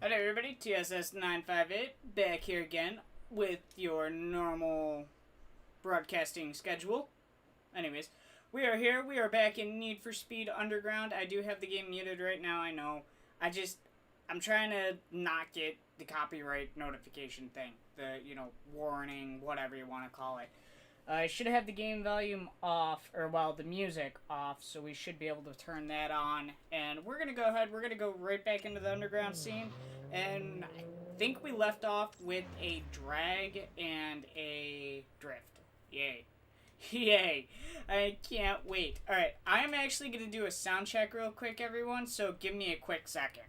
Alright everybody, TSS958 back here again with your normal broadcasting schedule. Anyways, we are here, we are back in Need for Speed Underground. I do have the game muted right now, I know. I'm trying to not get the copyright notification thing. The, warning, whatever you want to call it. I should have the game volume off, the music off, so we should be able to turn that on. And we're going to go ahead, we're going to go right back into the underground scene. And I think we left off with a drag and a drift. Yay. Yay. I can't wait. Alright, I'm actually going to do a sound check real quick, everyone, so give me a quick second.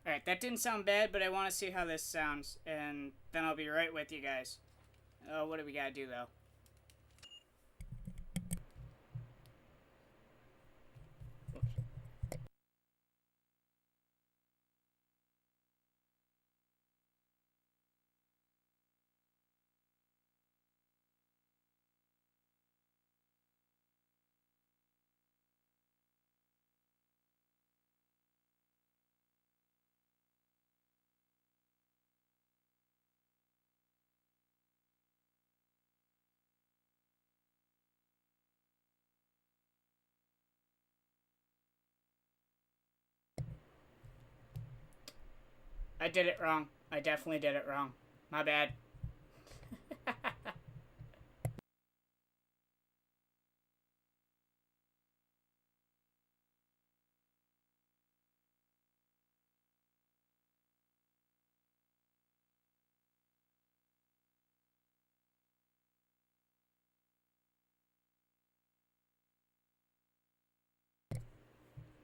Alright, that didn't sound bad, but I want to see how this sounds, and then I'll be right with you guys. Oh, what do we gotta do, though? I did it wrong. I definitely did it wrong. My bad.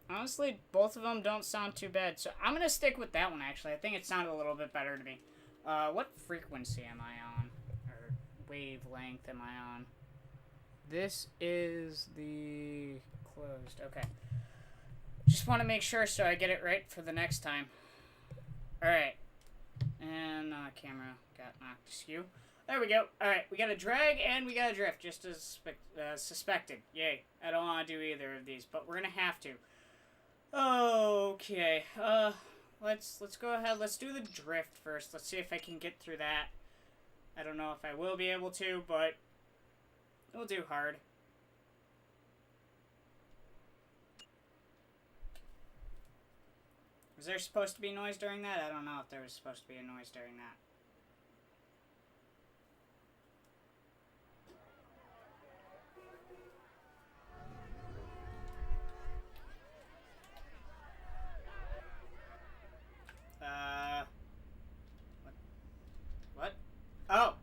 Honestly, both of them don't sound too bad, so I'm gonna stick with that one, actually. I think it sounded a little bit better to me. What frequency am I on? Or wavelength am I on? This is the closed. Okay. Just want to make sure so I get it right for the next time. Alright. And camera got knocked askew. There we go. Alright, we got a drag and we got a drift, just as suspected. Yay. I don't want to do either of these, but we're going to have to. Okay. Let's go ahead. Let's do the drift first. Let's see if I can get through that. I don't know if I will be able to, but we'll do hard. Was there supposed to be noise during that? I don't know if there was supposed to be a noise during that. What? Oh!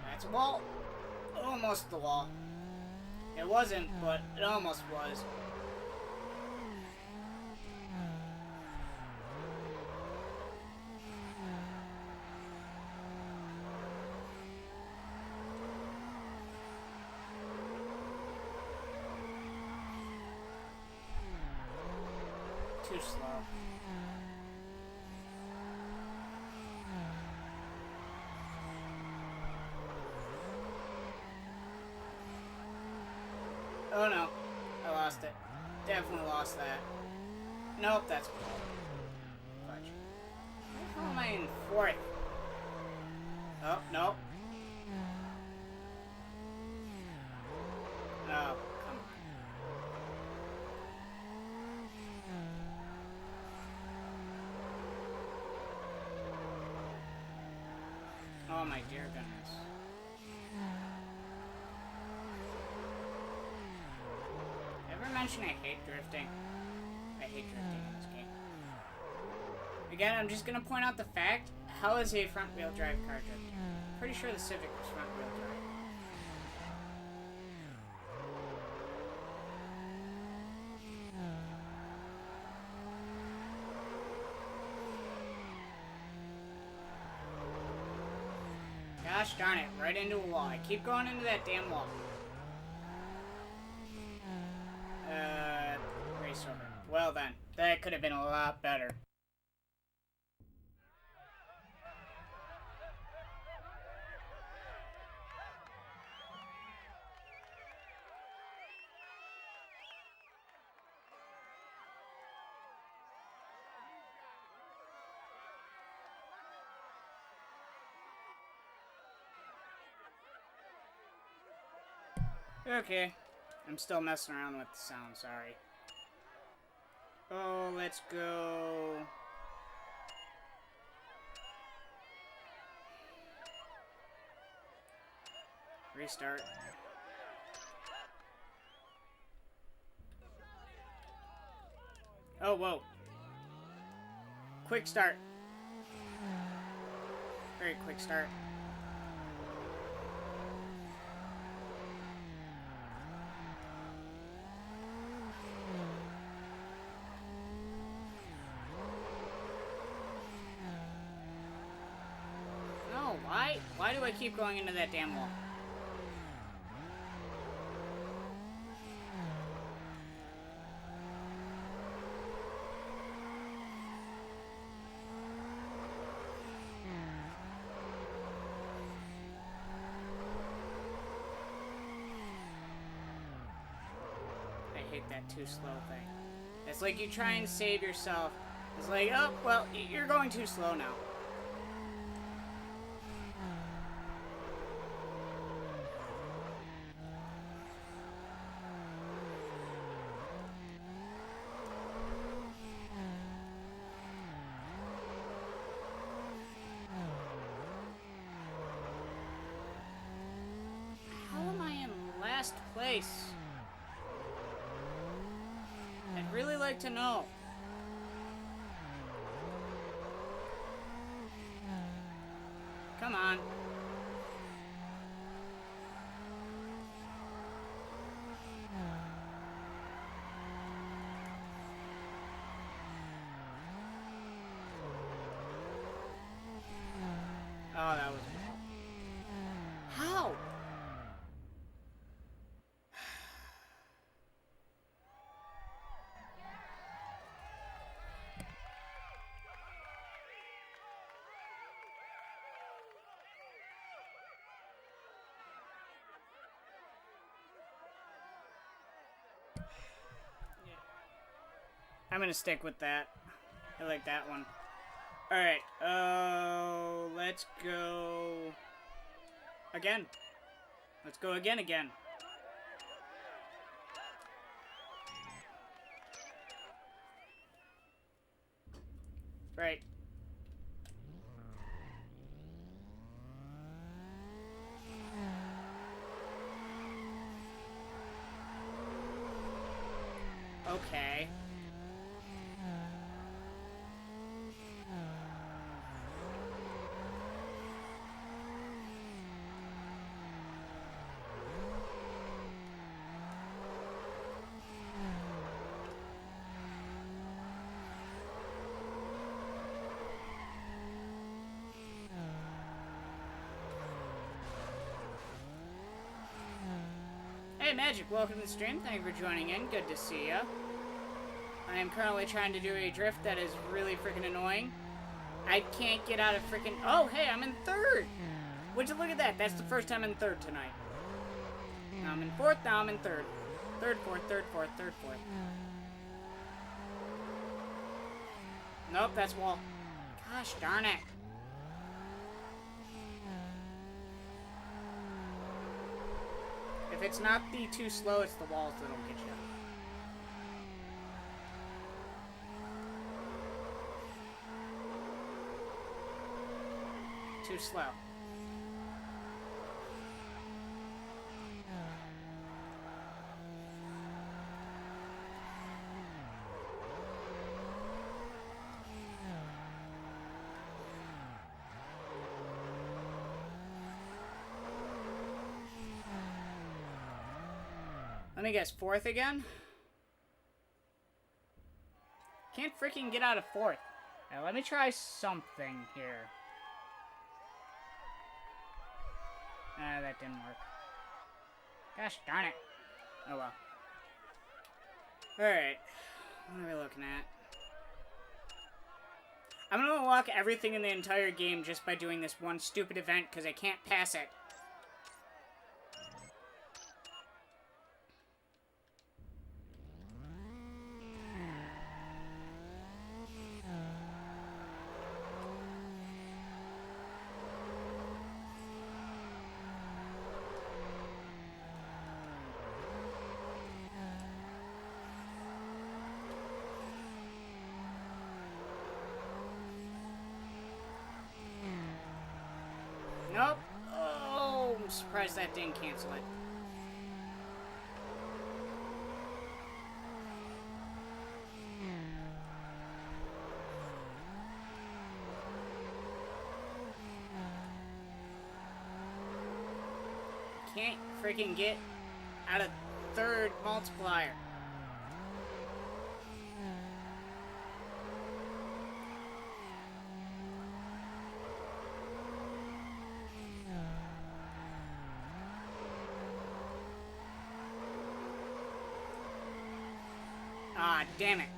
That's a wall. Almost the wall. It wasn't, but it almost was. Too slow. Oh no, I lost it. Definitely lost that. Nope, that's cool. Fudge. How am I in fourth? Oh, nope. Oh, come on. Oh my dear goodness. Mention I hate drifting. I hate drifting in this game. Again, I'm just gonna point out the fact, how is a front wheel drive car drifting? Pretty sure the Civic was front wheel drive. Gosh darn it, right into a wall. I keep going into that damn wall. Race over. Well then, that could have been a lot better. Okay. I'm still messing around with the sound, sorry. Oh, let's go. Restart. Oh, whoa. Quick start. Very quick start. No, why? Why do I keep going into that damn wall? I hate that too slow thing. It's like you try and save yourself. It's like, oh, well, you're going too slow now. How am I in last place? I'd really like to know. Come on. Oh, that was... How? I'm gonna stick with that. I like that one. Alright, let's go... again. Let's go again. Right. Okay. Hey Magic, welcome to the stream. Thank you for joining in. Good to see ya. I am currently trying to do a drift that is really freaking annoying. I can't get out of freaking... Oh, hey, I'm in third! Would you look at that? That's the first time in third tonight. Now I'm in fourth, now I'm in third. Third, fourth, third, fourth, third, fourth. Nope, that's wall. Gosh darn it. If it's not the too slow, it's the walls that'll get you. Too slow. Let me guess, fourth again? Can't freaking get out of fourth. Now let me try something here. That didn't work. Gosh darn it. Oh well. Alright. What are we looking at? I'm gonna unlock everything in the entire game just by doing this one stupid event because I can't pass it. Nope. Oh, I'm surprised that didn't cancel it. Can't freaking get out of third multiplier. Ah, damn it.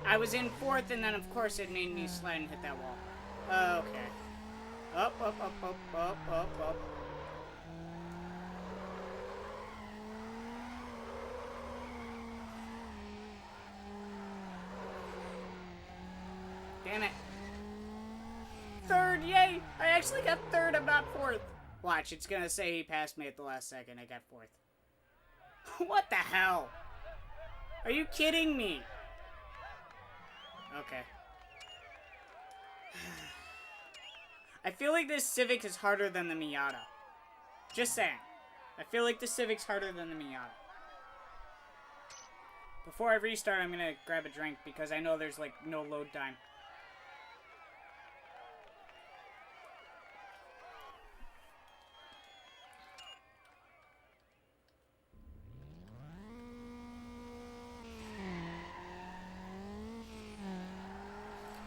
I was in fourth, and then of course it made me slide and hit that wall. Okay. Up, up, up, up, up, up, up. Damn it. Third, yay! I actually got third, I'm not fourth. Watch, it's gonna say he passed me at the last second. I got fourth. What the hell? Are you kidding me? Okay. I feel like this Civic is harder than the Miata. Just saying. I feel like the Civic's harder than the Miata. Before I restart, I'm gonna grab a drink because I know there's like no load time.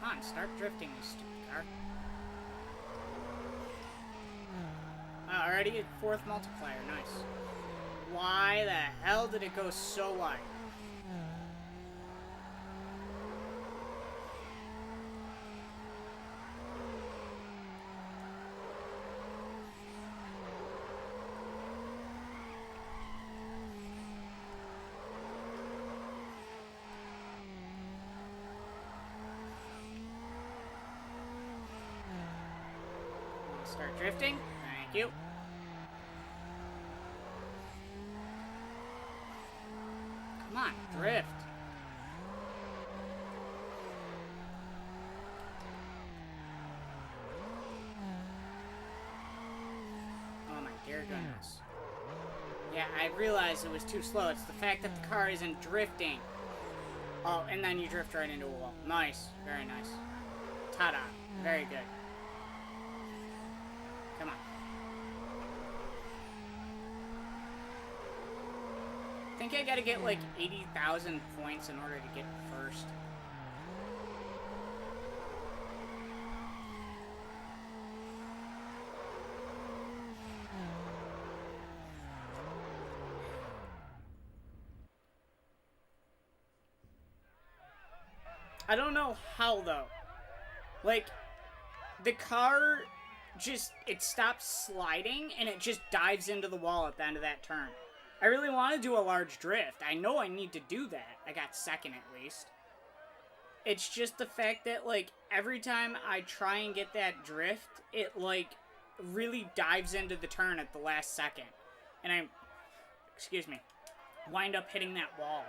Come on, start drifting, you stupid car. Already at fourth multiplier, nice. Why the hell did it go so wide? Start drifting. Thank you. Come on, drift. Oh my dear goodness. Yeah, I realized it was too slow. It's the fact that the car isn't drifting. Oh, and then you drift right into a wall. Nice. Very nice. Ta-da. Very good. Come on. I think I gotta get like 80,000 points in order to get first. I don't know how though. Like, the car just, it stops sliding and it just dives into the wall at the end of that turn. I really want to do a large drift. I know I need to do that. I got second at least. It's just the fact that, like, every time I try and get that drift, it, like, really dives into the turn at the last second. And I, excuse me, wind up hitting that wall.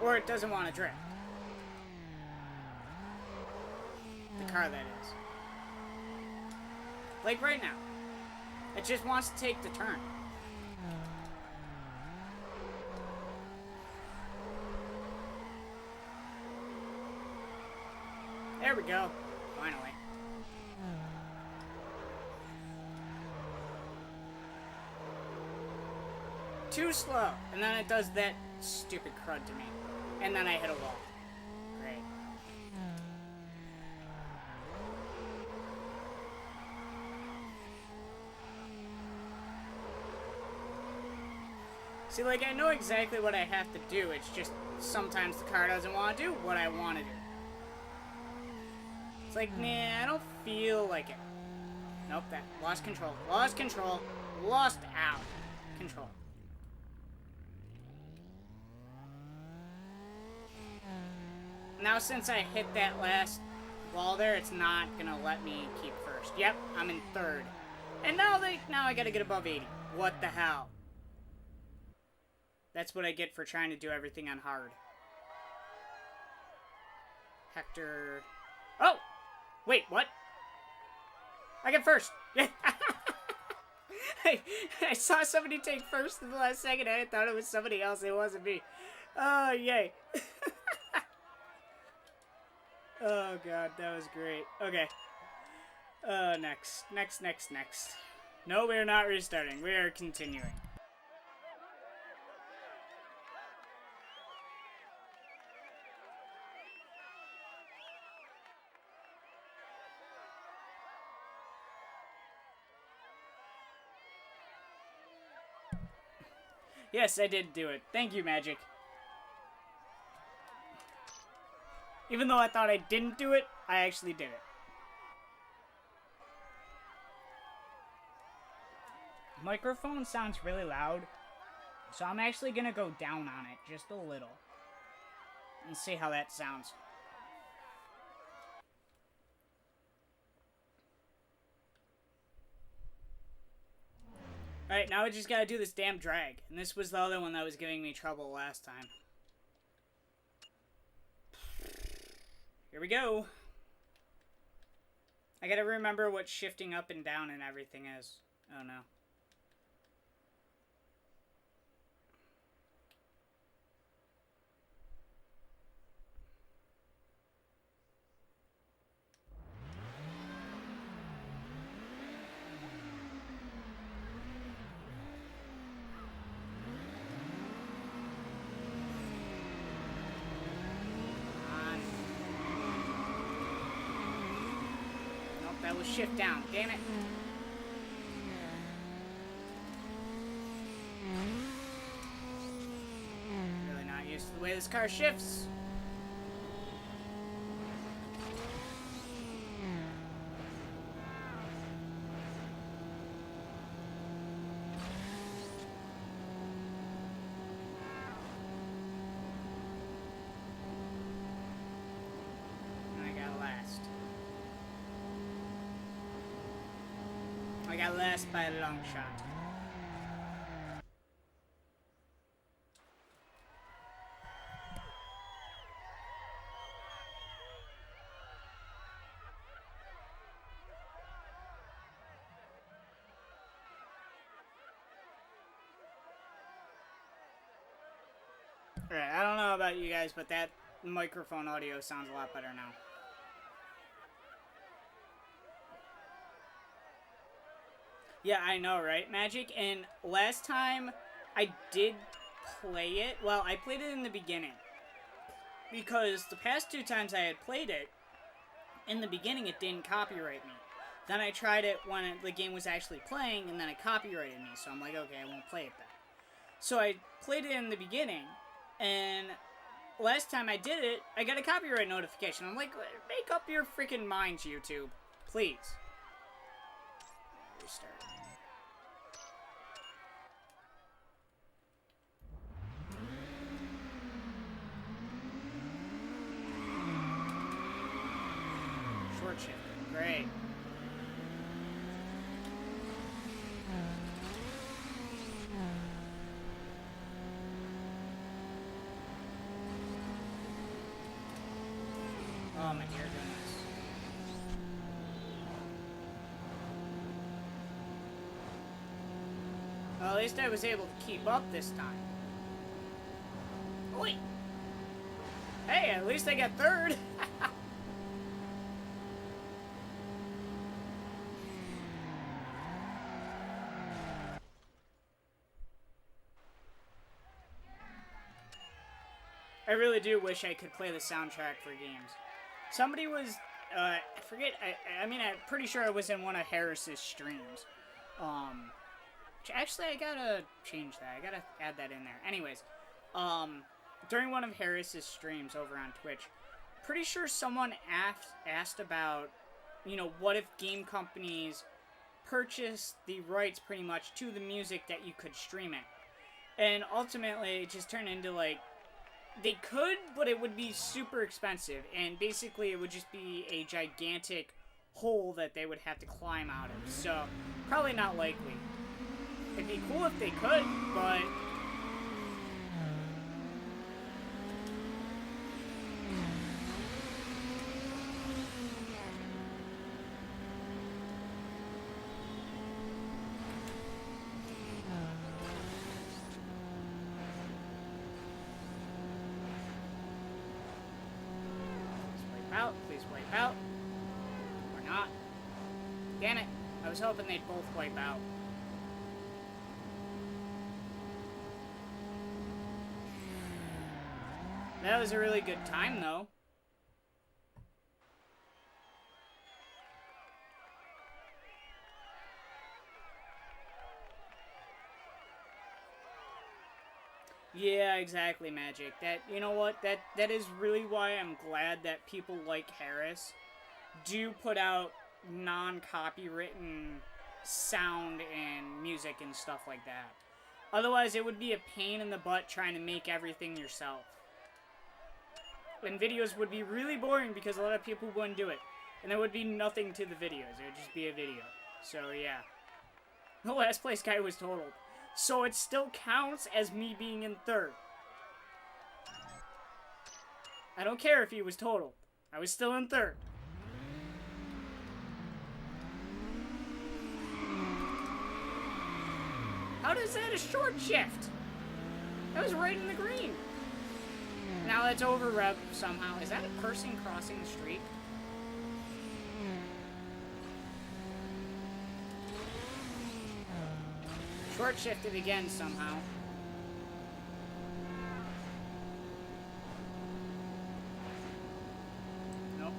Or it doesn't want to drift. The car, that is. Like right now. It just wants to take the turn. There we go. Finally. Too slow. And then it does that stupid crud to me. And then I hit a wall. Great. See, like, I know exactly what I have to do. It's just sometimes the car doesn't want to do what I want to do. It's like, nah, I don't feel like it. Nope, that. Lost control. Lost control. Lost out. Control. Now, since I hit that last wall there, it's not gonna let me keep first. Yep, I'm in third. And now I gotta get above 80. What the hell? That's what I get for trying to do everything on hard. Hector. Oh! Wait, what? I get first. I saw somebody take first in the last second. I thought it was somebody else. It wasn't me. Oh, yay. Oh, God. That was great. Okay. Next. No, we're not restarting. We are continuing. Yes, I did do it. Thank you, Magic. Even though I thought I didn't do it, I actually did it. Microphone sounds really loud, so I'm actually gonna go down on it just a little and see how that sounds. Alright, now I just gotta do this damn drag. And this was the other one that was giving me trouble last time. Here we go. I gotta remember what shifting up and down and everything is. Oh no. That was shift down. Damn it. Really not used to the way this car shifts. I got last by a long shot. Alright, I don't know about you guys, but that microphone audio sounds a lot better now. Yeah, I know, right, Magic? And last time I did play it, well, I played it in the beginning. Because the past two times I had played it, in the beginning it didn't copyright me. Then I tried it when the game was actually playing, and then it copyrighted me. So I'm like, okay, I won't play it then. So I played it in the beginning, and last time I did it, I got a copyright notification. I'm like, make up your freaking minds, YouTube. Please. Restart. Short shift. Great. Oh my dear goodness. least I was able to keep up this time. Wait. Hey, at least I got third. I really do wish I could play the soundtrack for games. Somebody was, I forget, I mean, I'm pretty sure I was in one of Harris's streams. Actually, I gotta change that. I gotta add that in there. Anyways, during one of Harris's streams over on Twitch, pretty sure someone asked about, you know, what if game companies purchased the rights pretty much to the music that you could stream it. And ultimately, it just turned into, like, they could, but it would be super expensive. And basically, it would just be a gigantic hole that they would have to climb out of. So, probably not likely. It'd be cool if they could, but... Please wipe out. Or not. Damn it. I was hoping they'd both wipe out. That was a really good time, though. Yeah, exactly, Magic. That, you know what? That is really why I'm glad that people like Harris do put out non-copywritten sound and music and stuff like that. Otherwise, it would be a pain in the butt trying to make everything yourself. And videos would be really boring because a lot of people wouldn't do it. And there would be nothing to the videos. It would just be a video. So, yeah. The last place guy was totaled. So it still counts as me being in third. I don't care if he was totaled. I was still in third. How does that a short shift? That was right in the green. Now that's over rev somehow. Is that a person crossing the street? Short shifted again somehow. Nope.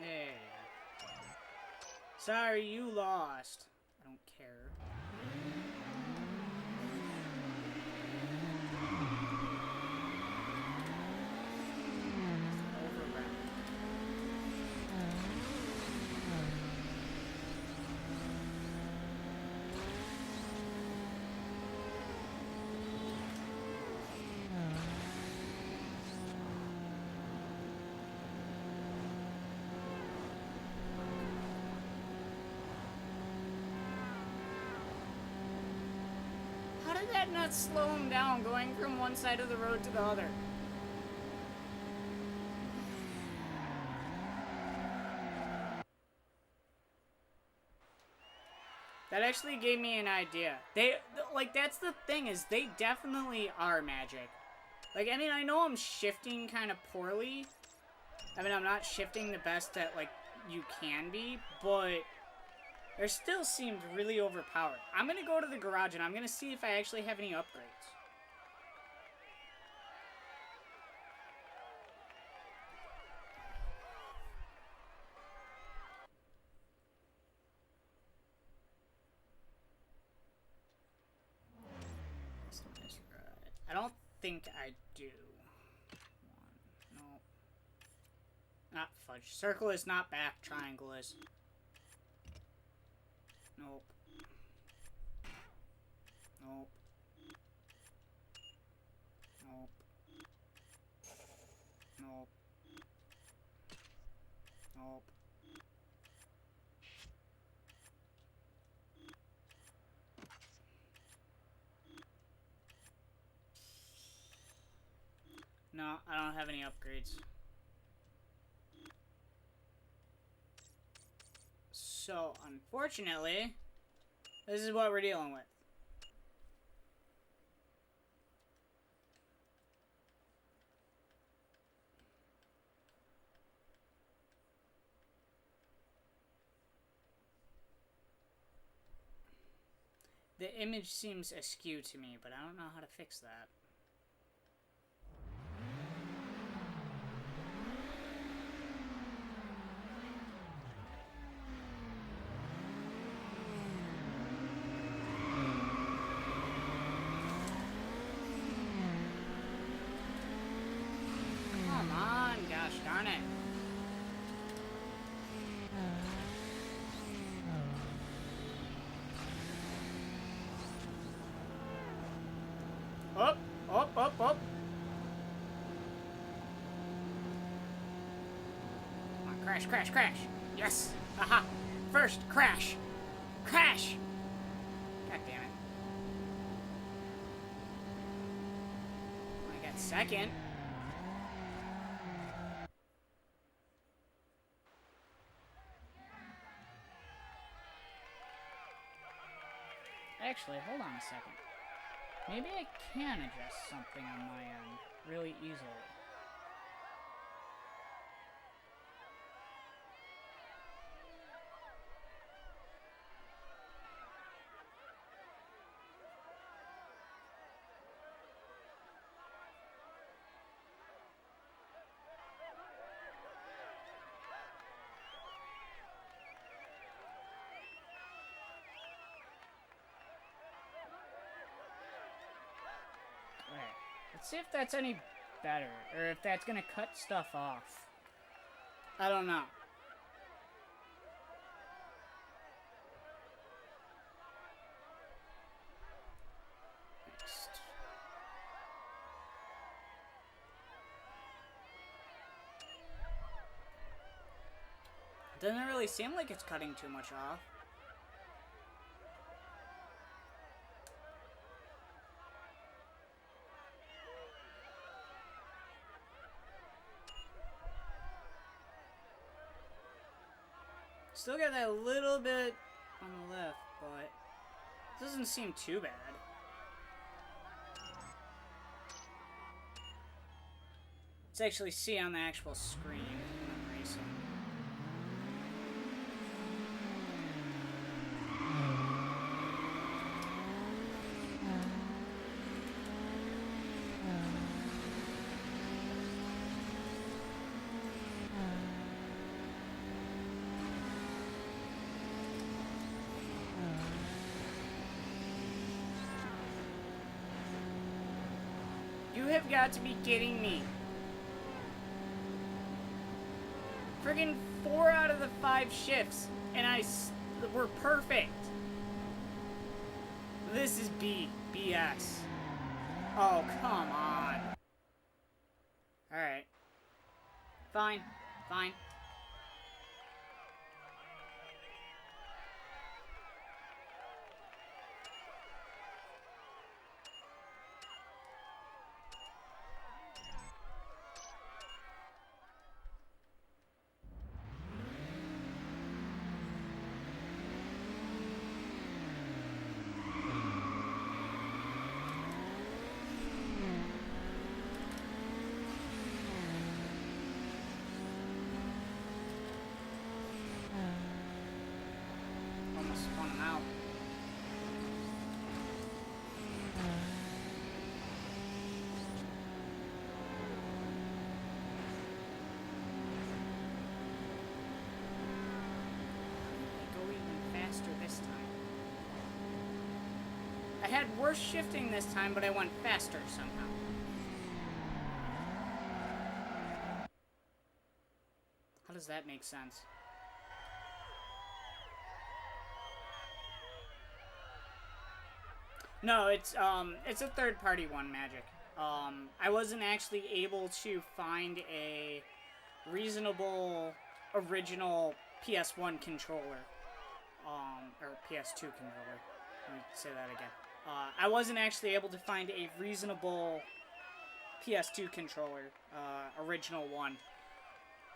Yeah. Sorry, you lost. I don't care. How did that not slow him down going from one side of the road to the other? That actually gave me an idea. Like, that's the thing, is they definitely are Magic. Like, I mean, I know I'm shifting kind of poorly. I mean, I'm not shifting the best that, like, you can be, but they still seemed really overpowered. I'm gonna go to the garage and I'm gonna see if I actually have any upgrades. I don't think I do. Nope. Not fudge. Circle is not back. Triangle is. Nope. Nope. Nope. Nope. Nope. No, I don't have any upgrades. So, unfortunately, this is what we're dealing with. The image seems askew to me, but I don't know how to fix that. Come on, gosh darn it. Up, up, up, up. Come on, crash, crash, crash. Yes. Aha. First, crash. Crash. God damn it. I got second. Actually, hold on a second. Maybe I can adjust something on my end really easily. Let's see if that's any better, or if that's gonna cut stuff off. I don't know. Next. Doesn't really seem like it's cutting too much off. Still got that little bit on the left, but it doesn't seem too bad. Let's actually see on the actual screen when I'm racing. You have got to be kidding me. Friggin' 4 out of the 5 shifts, and we're perfect. This is BS. Oh, come on. Alright. Fine. Fine. Almost spun him out. Go even faster this time. I had worse shifting this time, but I went faster somehow. How does that make sense? No, it's a third-party one, Magic. I wasn't actually able to find a reasonable original PS1 controller, or PS2 controller. Let me say that again. I wasn't actually able to find a reasonable PS2 controller, original one.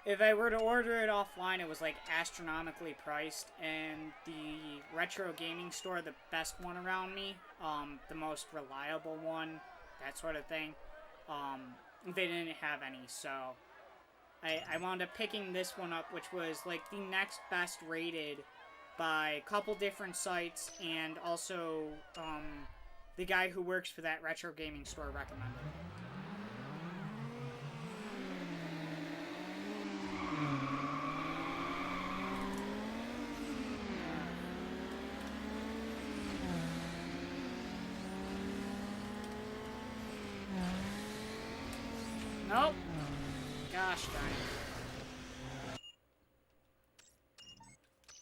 If I were to order it offline, it was like astronomically priced, and the retro gaming store, the best one around me, the most reliable one, that sort of thing, they didn't have any, so I wound up picking this one up, which was like the next best rated by a couple different sites, and also the guy who works for that retro gaming store recommended it. Nope. Gosh darn it.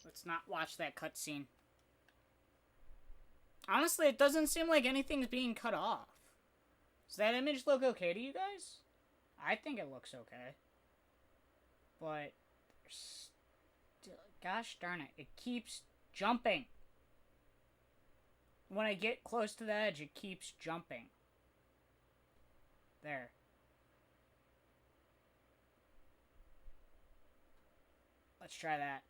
Let's not watch that cutscene. Honestly, it doesn't seem like anything's being cut off. Does that image look okay to you guys? I think it looks okay. But, still, gosh darn it, it keeps jumping. When I get close to the edge, it keeps jumping. There. Let's try that.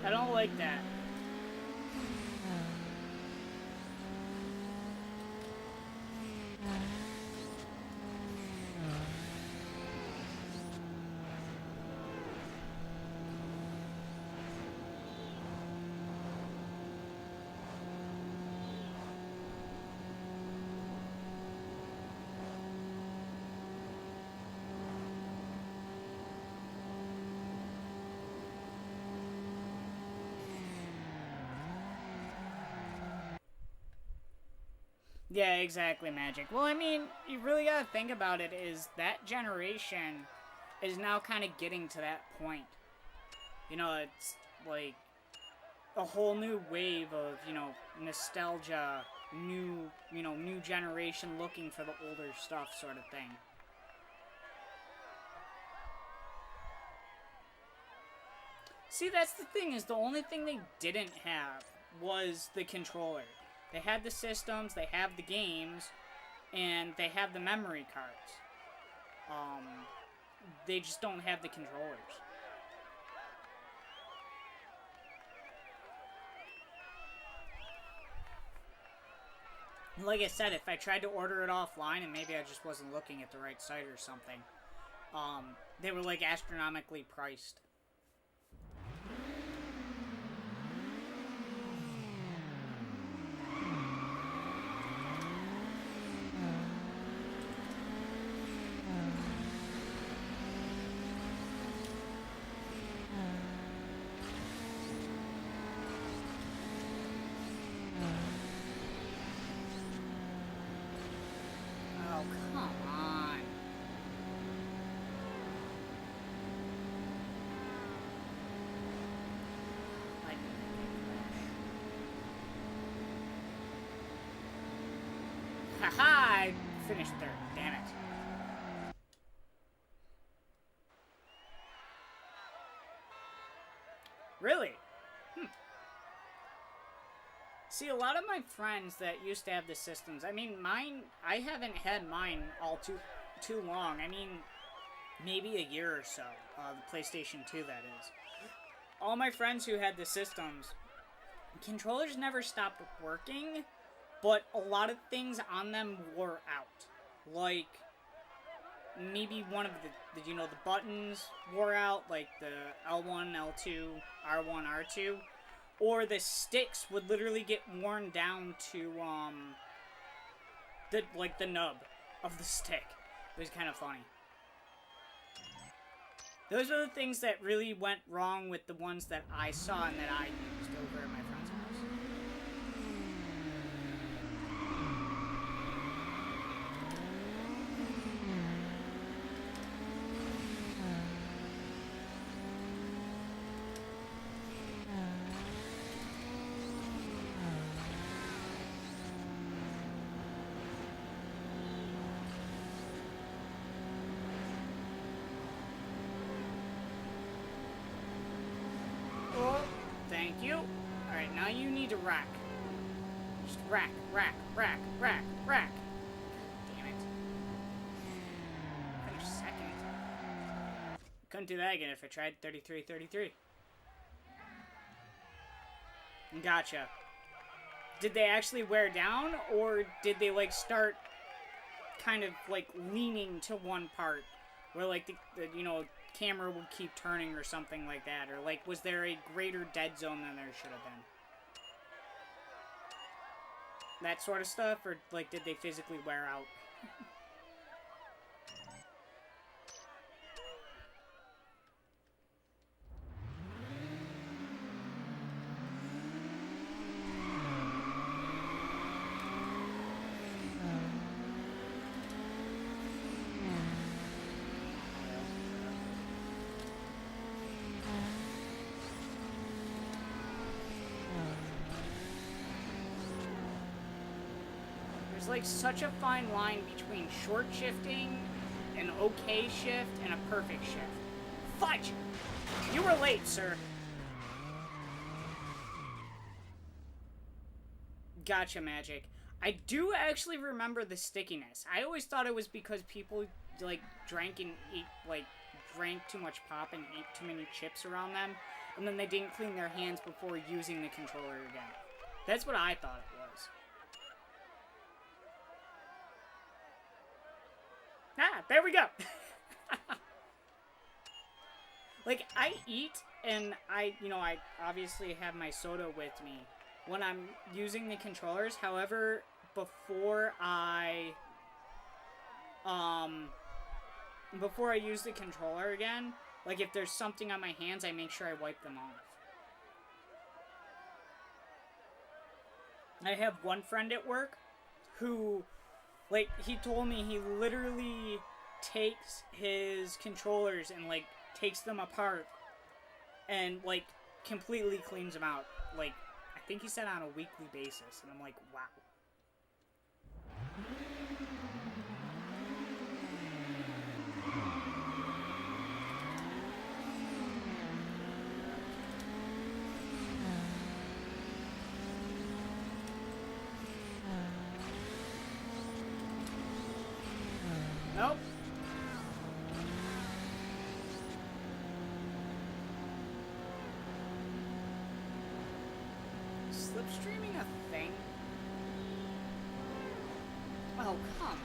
I don't like that. Yeah, exactly, Magic. Well, I mean, you really gotta think about it, is that generation is now kind of getting to that point. You know, it's like a whole new wave of, you know, nostalgia, new generation looking for the older stuff sort of thing. See, that's the thing, is the only thing they didn't have was the controller. They had the systems, they have the games, and they have the memory cards. They just don't have the controllers. Like I said, if I tried to order it offline, and maybe I just wasn't looking at the right site or something, they were like astronomically priced. Haha! I finished third. Damn it. Really? See, a lot of my friends that used to have the systems, I mean, mine, I haven't had mine all too long. I mean, maybe a year or so. The PlayStation 2, that is. All my friends who had the systems, controllers never stopped working, but a lot of things on them wore out. Like, maybe one of the the buttons wore out, like the L1, L2, R1, R2. Or the sticks would literally get worn down to, the nub of the stick. It was kind of funny. Those are the things that really went wrong with the ones that I saw and that I used over at my friend's house. Thank you. Alright, now you need to rack. Just rack, rack, rack, rack, rack. Damn it. Finish second. Couldn't do that again if I tried 33-33. Gotcha. Did they actually wear down, or did they, like, start kind of, like, leaning to one part? Where, like, the you know, camera would keep turning or something like that? Or, like, was there a greater dead zone than there should have been? That sort of stuff? Or, like, did they physically wear out? There's like such a fine line between short shifting, an okay shift, and a perfect shift. Fudge! You were late, sir. Gotcha, Magic. I do actually remember the stickiness. I always thought it was because people, like, drank too much pop and ate too many chips around them, and then they didn't clean their hands before using the controller again. That's what I thought it was. Ah, there we go. Like, I eat, and I obviously have my soda with me when I'm using the controllers. However, before I use the controller again, like, if there's something on my hands, I make sure I wipe them off. I have one friend at work who, like, he told me he literally takes his controllers and, like, takes them apart and, like, completely cleans them out. Like, I think he said on a weekly basis. And I'm like, wow. Nope. Slipstreaming a thing? Oh, come on.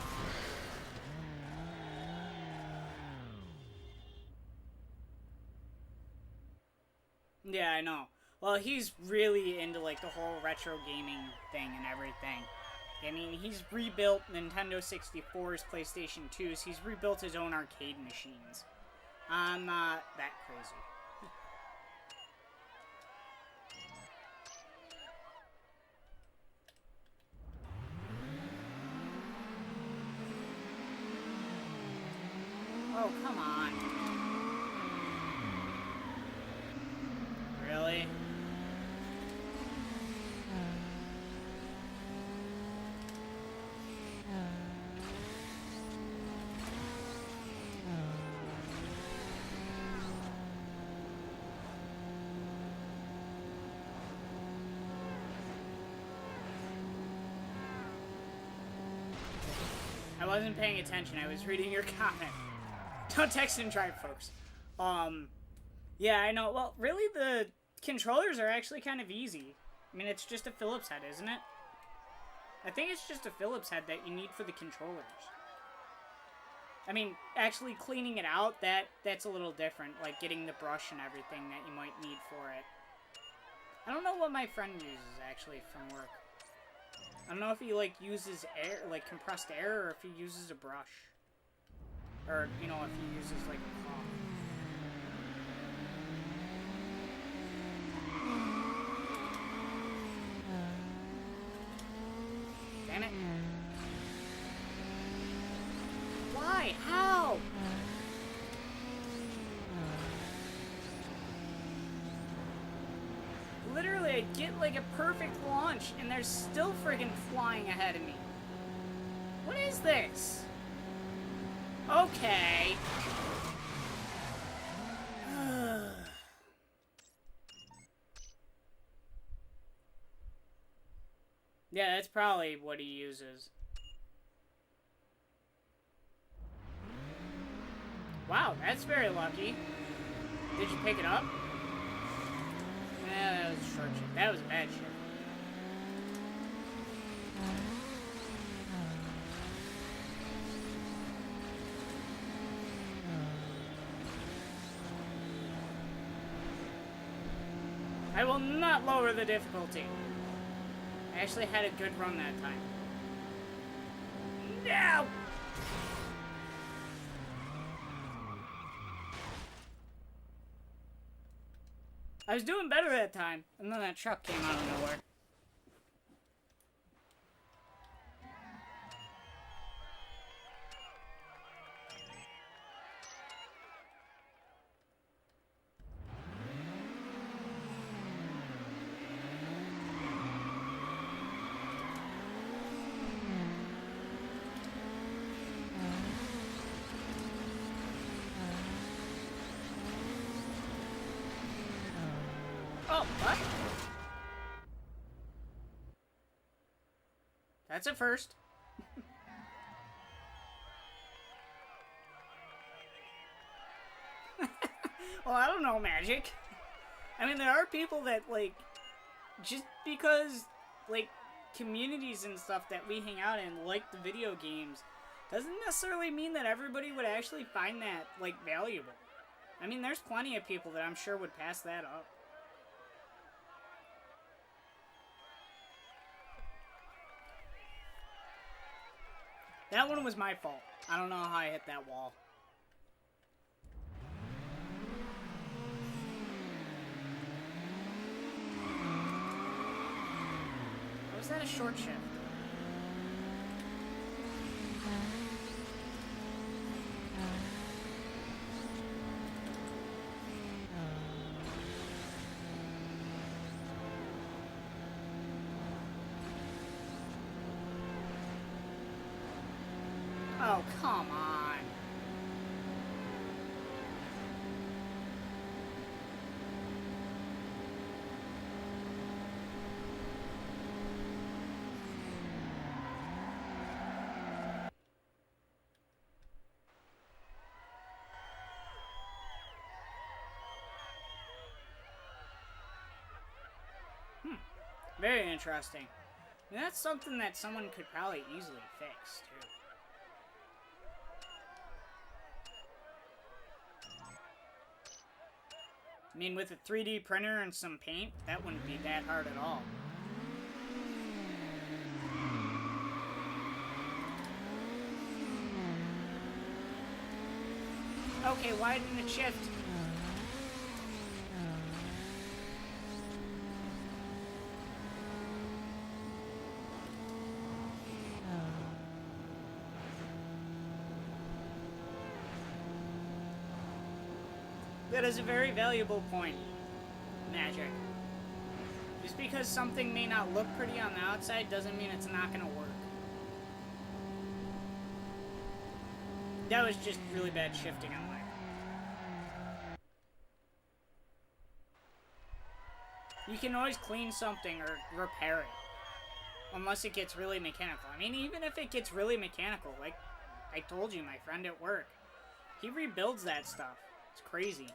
Yeah, I know. Well, he's really into, like, the whole retro gaming thing and everything. I mean, he's rebuilt Nintendo 64's, PlayStation 2's. He's rebuilt his own arcade machines. I'm not that crazy. Oh, come on. Really? I wasn't paying attention. I was reading your comment. Don't text and drive, folks. Yeah, I know. Well, really, the controllers are actually kind of easy. I mean, it's just a Phillips head, isn't it? I think it's just a Phillips head that you need for the controllers. I mean, actually cleaning it out, that's a little different. Like, getting the brush and everything that you might need for it. I don't know what my friend uses, actually, from work. I don't know if he, like, uses air, like, compressed air, or if he uses a brush. Or, you know, if he uses, like, a cloth. Damn it. Why? How? Literally, I get, like, a perfect launch, and they're still friggin' flying ahead of me. What is this? Okay. Yeah, that's probably what he uses. Wow, that's very lucky. Did you pick it up? Yeah, that was a short shift. That was a bad shift. I will not lower the difficulty. I actually had a good run that time. No! I was doing better that time, and then that truck came out of nowhere. Oh, what? That's a first. Well, I don't know, Magic. I mean, there are people that, like, just because, like, communities and stuff that we hang out in like the video games doesn't necessarily mean that everybody would actually find that, like, valuable. I mean, there's plenty of people that I'm sure would pass that up. That one was my fault. I don't know how I hit that wall. How was that a short shift? Oh, come on. Very interesting. I mean, that's something that someone could probably easily fix, too. I mean, with a 3D printer and some paint, that wouldn't be that hard at all. Okay, why didn't it shift? That is a very valuable point, Magic. Just because something may not look pretty on the outside doesn't mean it's not going to work. That was just really bad shifting on my part. You can always clean something or repair it. Unless it gets really mechanical. I mean, even if it gets really mechanical, like I told you, my friend at work, he rebuilds that stuff. It's crazy.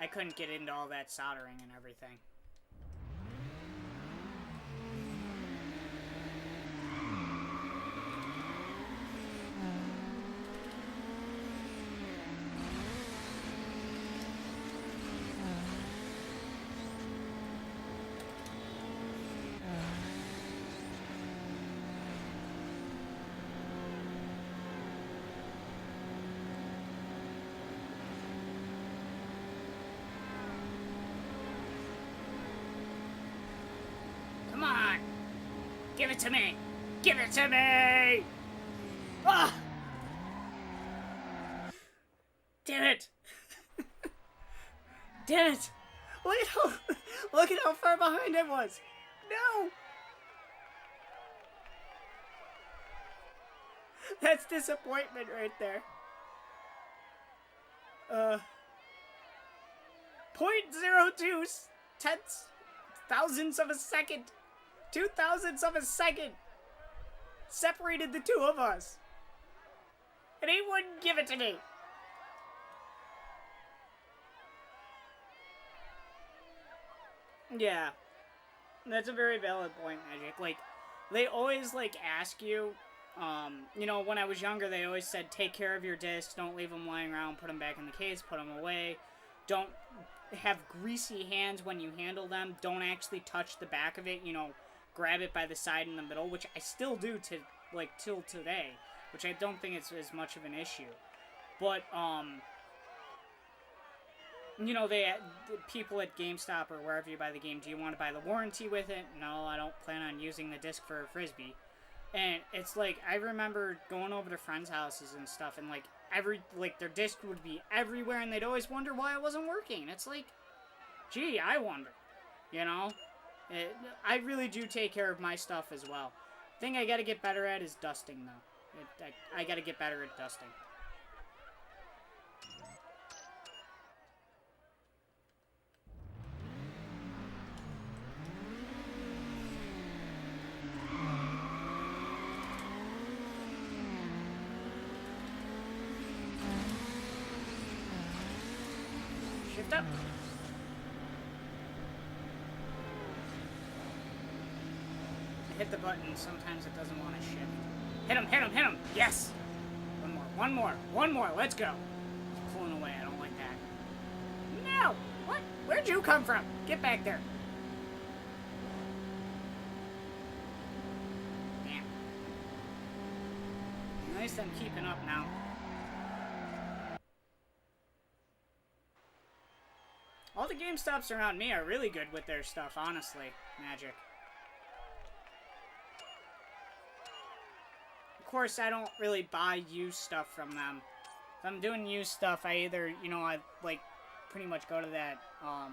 I couldn't get into all that soldering and everything. Come on! Give it to me! Give it to me! Ah! Damn it! Damn it! Look at how far behind I was! No! That's disappointment right there. 0.02 tenths thousandths of a second. 2 thousandths of a second separated the two of us. And he wouldn't give it to me. Yeah. That's a very valid point, Magic. Like, they always, like, ask you, you know, when I was younger, they always said, take care of your discs, don't leave them lying around, put them back in the case, put them away. Don't have greasy hands when you handle them. Don't actually touch the back of it, you know, grab it by the side in the middle, which I still do to, like, till today, which I don't think it's as much of an issue. But, you know, the people at GameStop or wherever you buy the game, do you want to buy the warranty with it? No, I don't plan on using the disc for a Frisbee. And it's like, I remember going over to friends' houses and stuff, and like, their disc would be everywhere, and they'd always wonder why it wasn't working. It's like, gee, I wonder, you know? I really do take care of my stuff as well. Thing I gotta get better at is dusting, though. I gotta get better at dusting. Shift up. I hit the button, sometimes it doesn't want to shift. Hit him, hit him, hit him! Yes! One more, let's go. He's pulling away, I don't like that. No! What? Where'd you come from? Get back there. Damn. At least I'm keeping up now. All the GameStops around me are really good with their stuff, honestly. Magic. Of course, I don't really buy used stuff from them. If I'm doing used stuff, I either, you know, I, like, pretty much go to that, I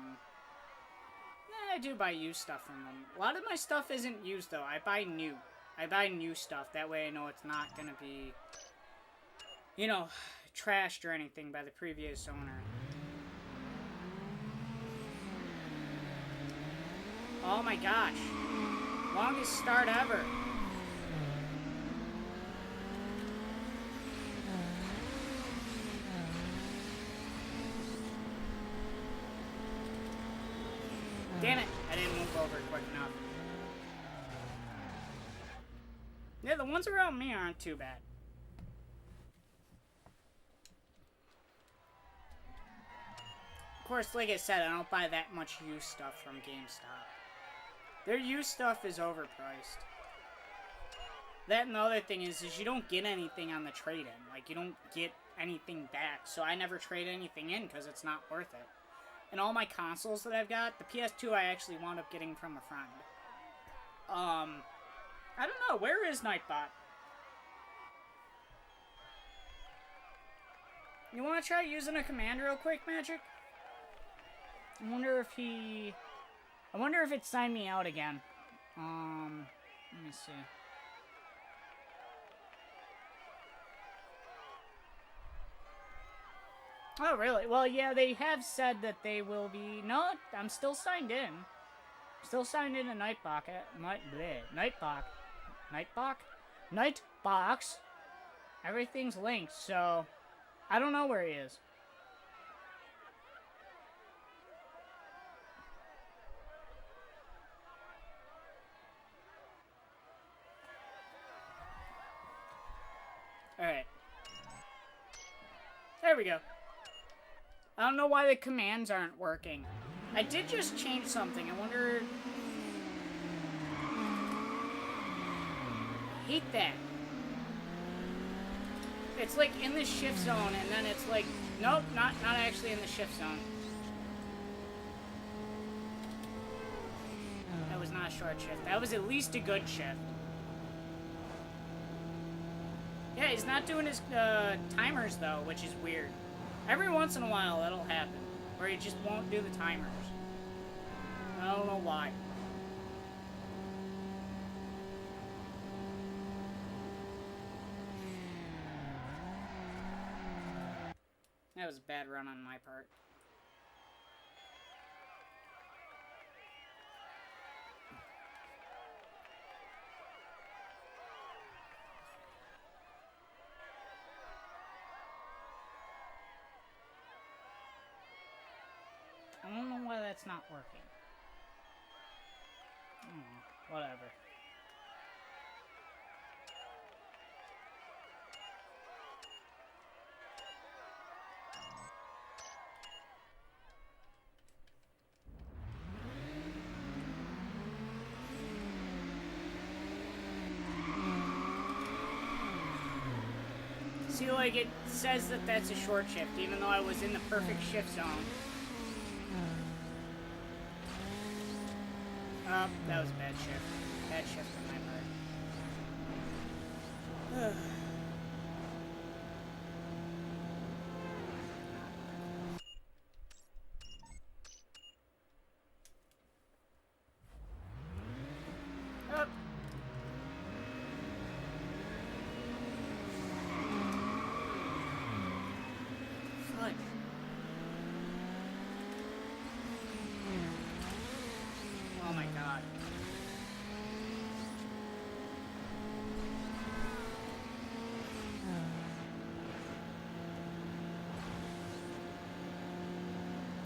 do buy used stuff from them. A lot of my stuff isn't used, though. I buy new. I buy new stuff. That way I know it's not gonna be, you know, trashed or anything by the previous owner. Oh my gosh. Longest start ever. Damn it. I didn't move over quick enough. Yeah, the ones around me aren't too bad. Of course, like I said, I don't buy that much used stuff from GameStop. Their used stuff is overpriced. That and the other thing is you don't get anything on the trade-in. Like, you don't get anything back. So I never trade anything in because it's not worth it. And all my consoles that I've got, the PS2 I actually wound up getting from a friend. I don't know. Where is Nightbot? You want to try using a command real quick, Magic? I wonder if it signed me out again. Let me see. Oh, really? Well, yeah, they have said that they will be... No, I'm still signed in. Still signed in to Nightbox. Nightbox? Everything's linked, so... I don't know where he is. Alright. There we go. I don't know why the commands aren't working. I did just change something. I wonder... I hate that. It's like in the shift zone, and then it's like... Nope, not actually in the shift zone. That was not a short shift. That was at least a good shift. Yeah, he's not doing his timers, though, which is weird. Every once in a while, that'll happen. Where he just won't do the timers. I don't know why. That was a bad run on my part. I don't know why that's not working. Oh, whatever. See, like, it says that that's a short shift, even though I was in the perfect shift zone. Oh, that was a bad shift. Bad shift on my part. Oh. Fudge. Oh my god.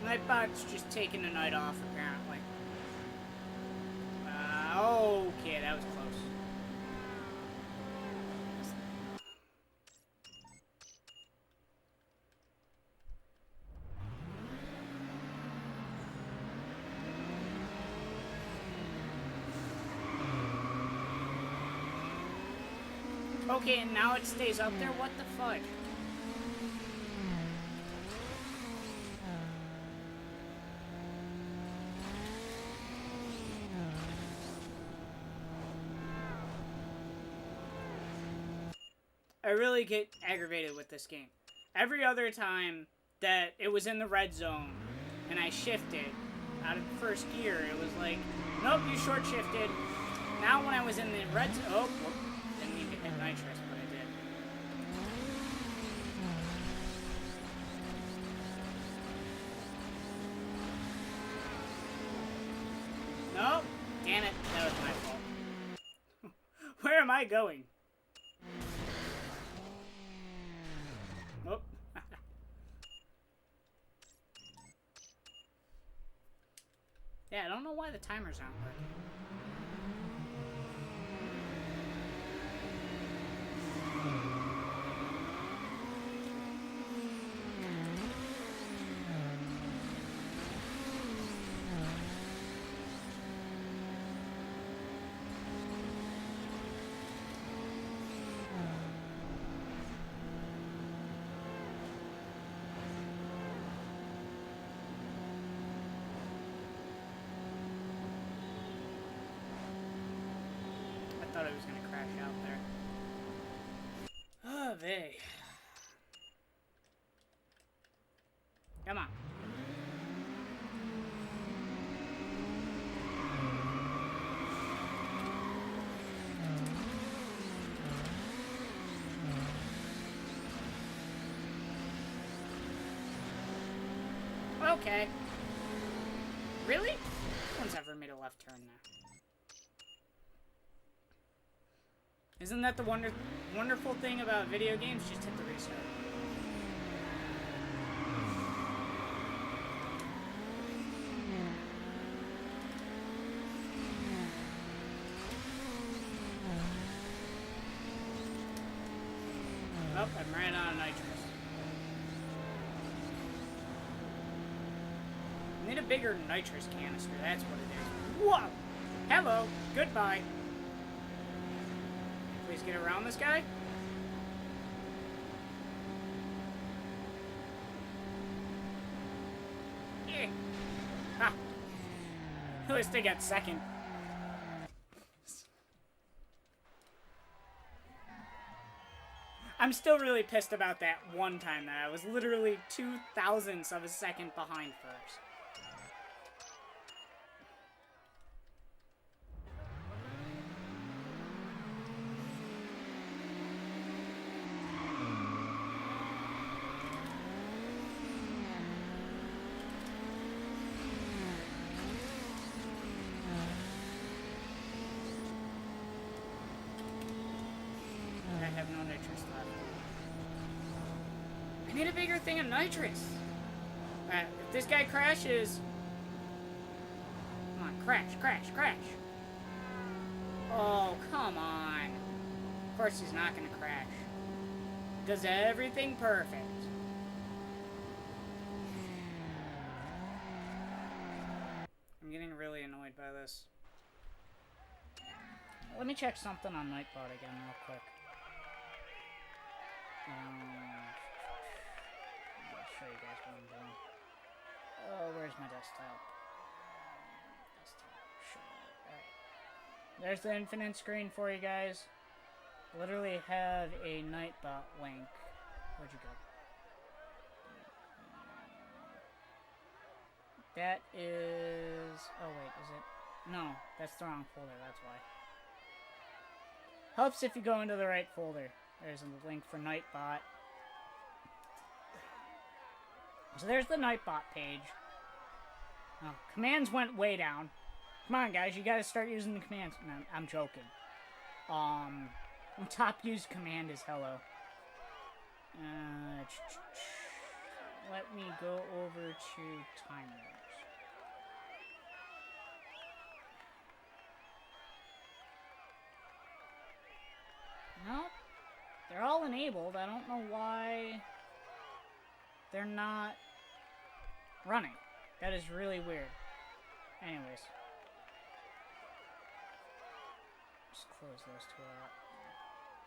Nightbot's just taking the night off, apparently. Okay, that was close. Okay, and now it stays up there? What the fudge? I really get aggravated with this game. Every other time that it was in the red zone and I shifted out of first gear, it was like, nope, you short shifted. Now when I was in the red zone, oh, whoop, didn't mean to hit nitrous, but I did. Nope, damn it, that was my fault. Where am I going? Oh. Yeah, I don't know why the timers aren't working. I thought it was gonna crash out there. Oh, vey. Come on. Okay. Really? No one's ever made a left turn there. Isn't that the wonderful thing about video games? Just hit the restart. Oh, I ran out of nitrous. I need a bigger nitrous canister, that's what it is. Whoa! Hello! Goodbye! Please get around this guy? Yeah. Ha! At least I got second. I'm still really pissed about that one time that I was literally 0.02 of a second behind first. I have no nitrous left. I need a bigger thing of nitrous. If this guy crashes, Crash, crash, crash. Oh, come on. Of course he's not gonna crash. Does everything perfect. I'm getting really annoyed by this. Let me check something on Nightbot again real quick. I'll show you guys what I'm doing. Oh, where's my desktop? Alright. There's the infinite screen for you guys. Literally have a Nightbot link. Where'd you go? That is... Oh, wait, is it? No, that's the wrong folder, that's why. Helps if you go into the right folder. There's a link for Nightbot. So there's the Nightbot page. Oh, commands went way down. Come on, guys, you gotta start using the commands. No, I'm joking. Top used command is hello. Let me go over to timers. No, they're all enabled. I don't know why they're not running. That is really weird. Anyways. Just close those two out.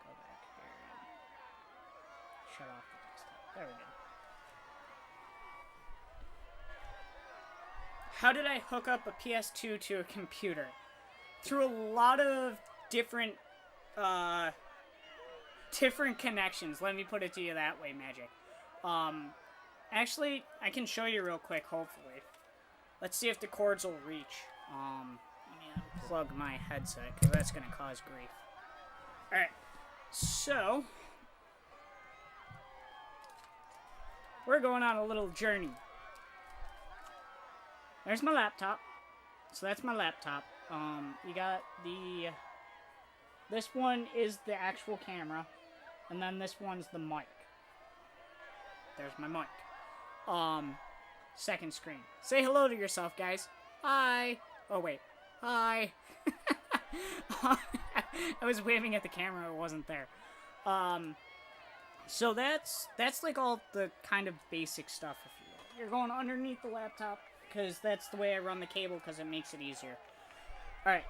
Go back here and shut off the desktop. There we go. How did I hook up a PS2 to a computer? Through a lot of different connections. Let me put it to you that way, Magic. Actually, I can show you real quick, hopefully. Let's see if the cords will reach. Let me unplug my headset, because that's going to cause grief. Alright, so we're going on a little journey. There's my laptop. So that's my laptop. You got the... This one is the actual camera. And then this one's the mic. There's my mic. Second screen. Say hello to yourself, guys. Hi. Oh, wait. Hi. I was waving at the camera. It wasn't there. So that's like all the kind of basic stuff, if you will. You're going underneath the laptop, because that's the way I run the cable, because it makes it easier. Alright.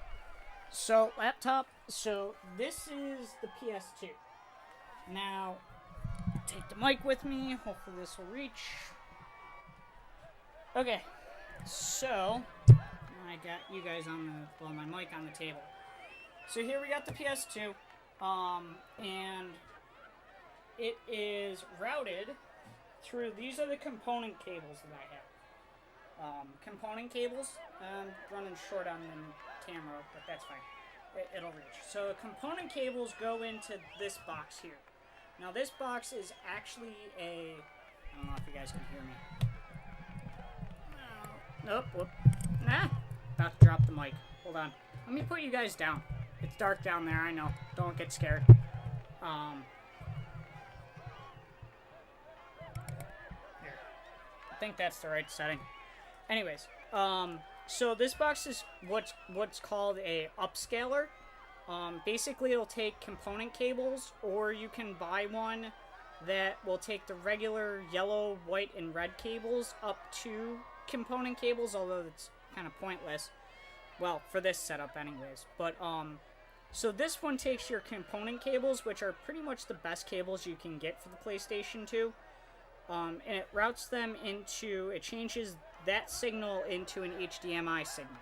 So, laptop. So, this is the PS2. Now, take the mic with me. Hopefully this will reach. Okay. So, I got you guys on my mic on the table. So here we got the PS2. And it is routed through, these are the component cables that I have. Component cables. I'm running short on the camera, but that's fine. It'll reach. So component cables go into this box here. Now this box is actually a... I don't know if you guys can hear me. Nope. Whoop. Nah. About to drop the mic. Hold on. Let me put you guys down. It's dark down there, I know. Don't get scared. Here. I think that's the right setting. Anyways, so this box is what's called a upscaler. Basically, it'll take component cables, or you can buy one that will take the regular yellow, white, and red cables up to component cables, although it's kind of pointless. Well, for this setup anyways. But, so this one takes your component cables, which are pretty much the best cables you can get for the PlayStation 2. And it routes them into, it changes that signal into an HDMI signal.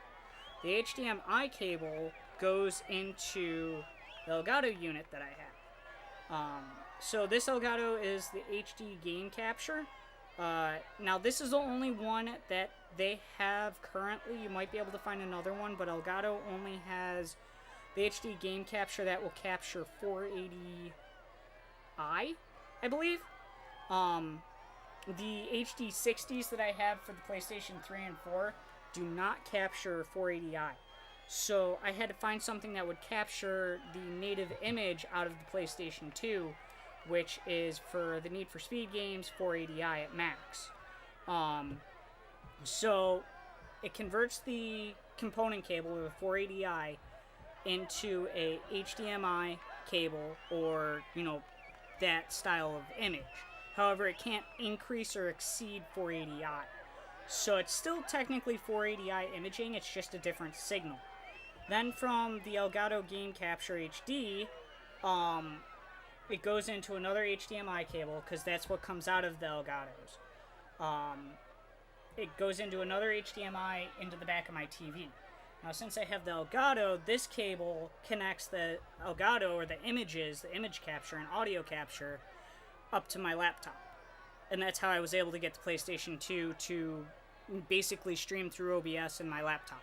The HDMI cable goes into the Elgato unit that I have. So this Elgato is the HD game capture. Now this is the only one that they have currently. You might be able to find another one, but Elgato only has the HD game capture that will capture 480i, I believe. The HD 60s that I have for the PlayStation 3 and 4 do not capture 480i. So I had to find something that would capture the native image out of the PlayStation 2, which is for the Need for Speed games, 480i at max. So it converts the component cable or the 480i into a HDMI cable, or that style of image. However, it can't increase or exceed 480i. So it's still technically 480i imaging, it's just a different signal. Then from the Elgato Game Capture HD, it goes into another HDMI cable, because that's what comes out of the Elgatos. It goes into another HDMI into the back of my TV. Now, since I have the Elgato, this cable connects the Elgato, or the images, the image capture and audio capture, up to my laptop. And that's how I was able to get the PlayStation 2 to basically stream through OBS in my laptop.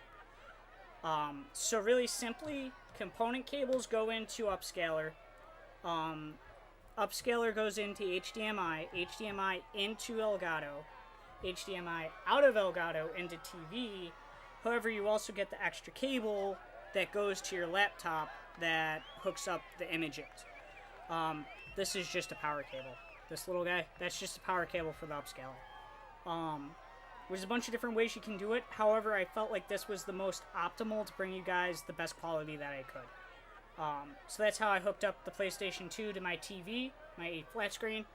So really simply, component cables go into upscaler. Upscaler goes into HDMI, HDMI into Elgato, HDMI out of Elgato into TV. However, you also get the extra cable that goes to your laptop that hooks up the images. This is just a power cable. This little guy, that's just a power cable for the upscaler. There's a bunch of different ways you can do it. However, I felt like this was the most optimal to bring you guys the best quality that I could. So that's how I hooked up the PlayStation 2 to my TV, my flat screen,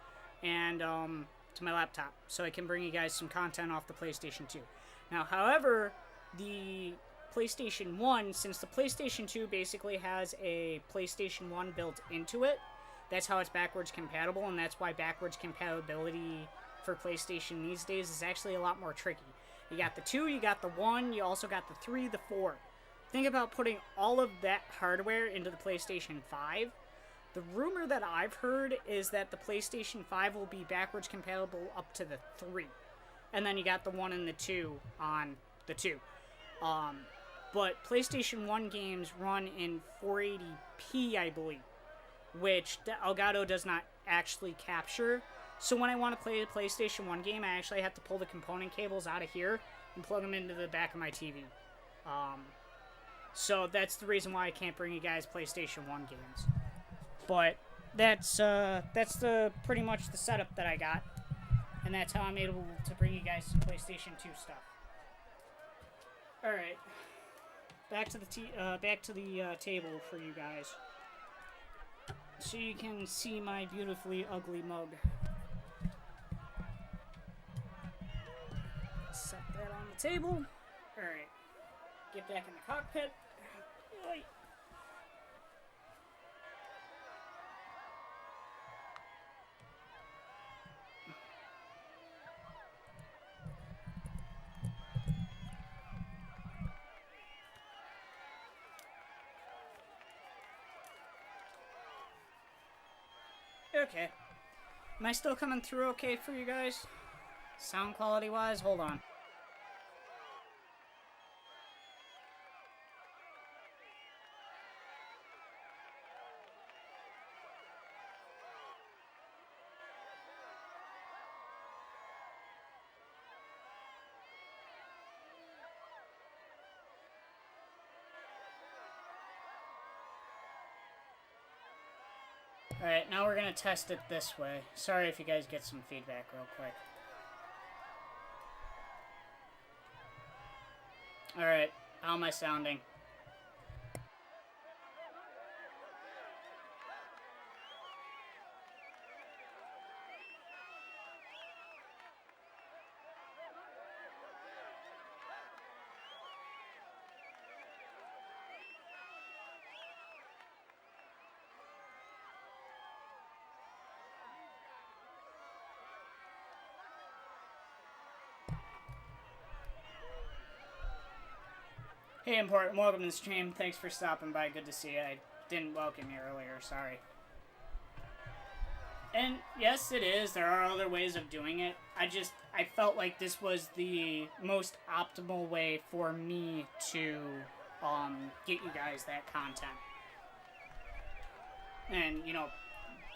and to my laptop, so I can bring you guys some content off the PlayStation 2. Now, however, the PlayStation 1, since the PlayStation 2 basically has a PlayStation 1 built into it, that's how it's backwards compatible, and that's why backwards compatibility for PlayStation these days is actually a lot more tricky. You got the 2, you got the 1, you also got the 3, the 4. Think about putting all of that hardware into the PlayStation 5. The rumor that I've heard is that the PlayStation 5 will be backwards compatible up to the 3. And then you got the 1 and the 2 on the 2. But PlayStation 1 games run in 480p, I believe, which the Elgato does not actually capture. So when I want to play a PlayStation 1 game, I actually have to pull the component cables out of here and plug them into the back of my TV. So that's the reason why I can't bring you guys PlayStation 1 games. But that's the pretty much the setup that I got, and that's how I'm able to bring you guys some PlayStation 2 stuff. All right, back to the table for you guys, so you can see my beautifully ugly mug. Set that on the table. All right, get back in the cockpit. Oy. Okay. Am I still coming through okay for you guys? Sound quality wise? Hold on. Alright, now we're gonna test it this way. Sorry if you guys get some feedback real quick. Alright, how am I sounding? Hey, Important, welcome to the stream. Thanks for stopping by. Good to see you. I didn't welcome you earlier. Sorry. And yes, it is. There are other ways of doing it. I felt like this was the most optimal way for me to get you guys that content. And,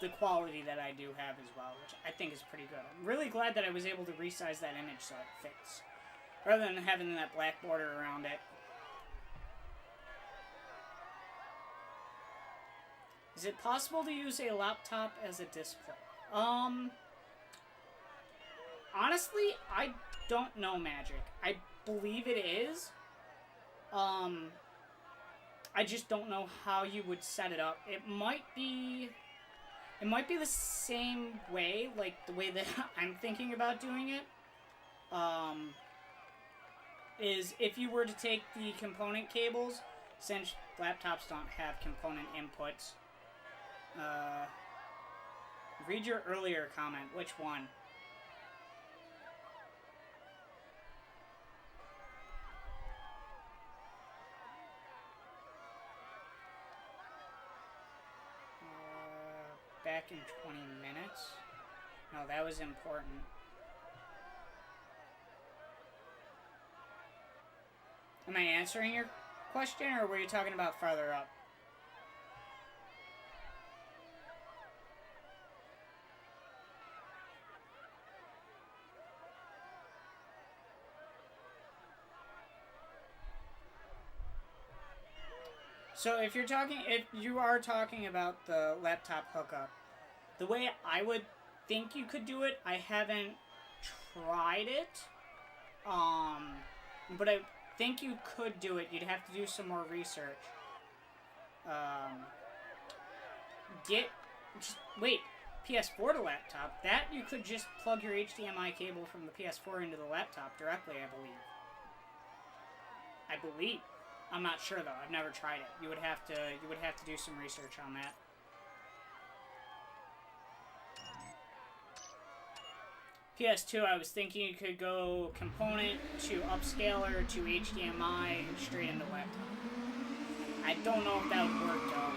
the quality that I do have as well, which I think is pretty good. I'm really glad that I was able to resize that image so it fits, rather than having that black border around it. Is it possible to use a laptop as a display? Honestly, I don't know, Magic. believe it is. I just don't know how you would set it up. It might be the same way, like the way that I'm thinking about doing it. Is if you were to take the component cables, since laptops don't have component inputs. Read your earlier comment. Which one? Back in 20 minutes? No, that was important. Am I answering your question, or were you talking about farther up? So if you are talking about the laptop hookup, the way I would think you could do it, I haven't tried it, but I think you could do it. You'd have to do some more research. Wait, PS4 to laptop. That you could just plug your HDMI cable from the PS4 into the laptop directly, I believe. I'm not sure though. I've never tried it. You would have to do some research on that. PS2, I was thinking you could go component to upscaler to HDMI and straight into laptop. I don't know if that would work though.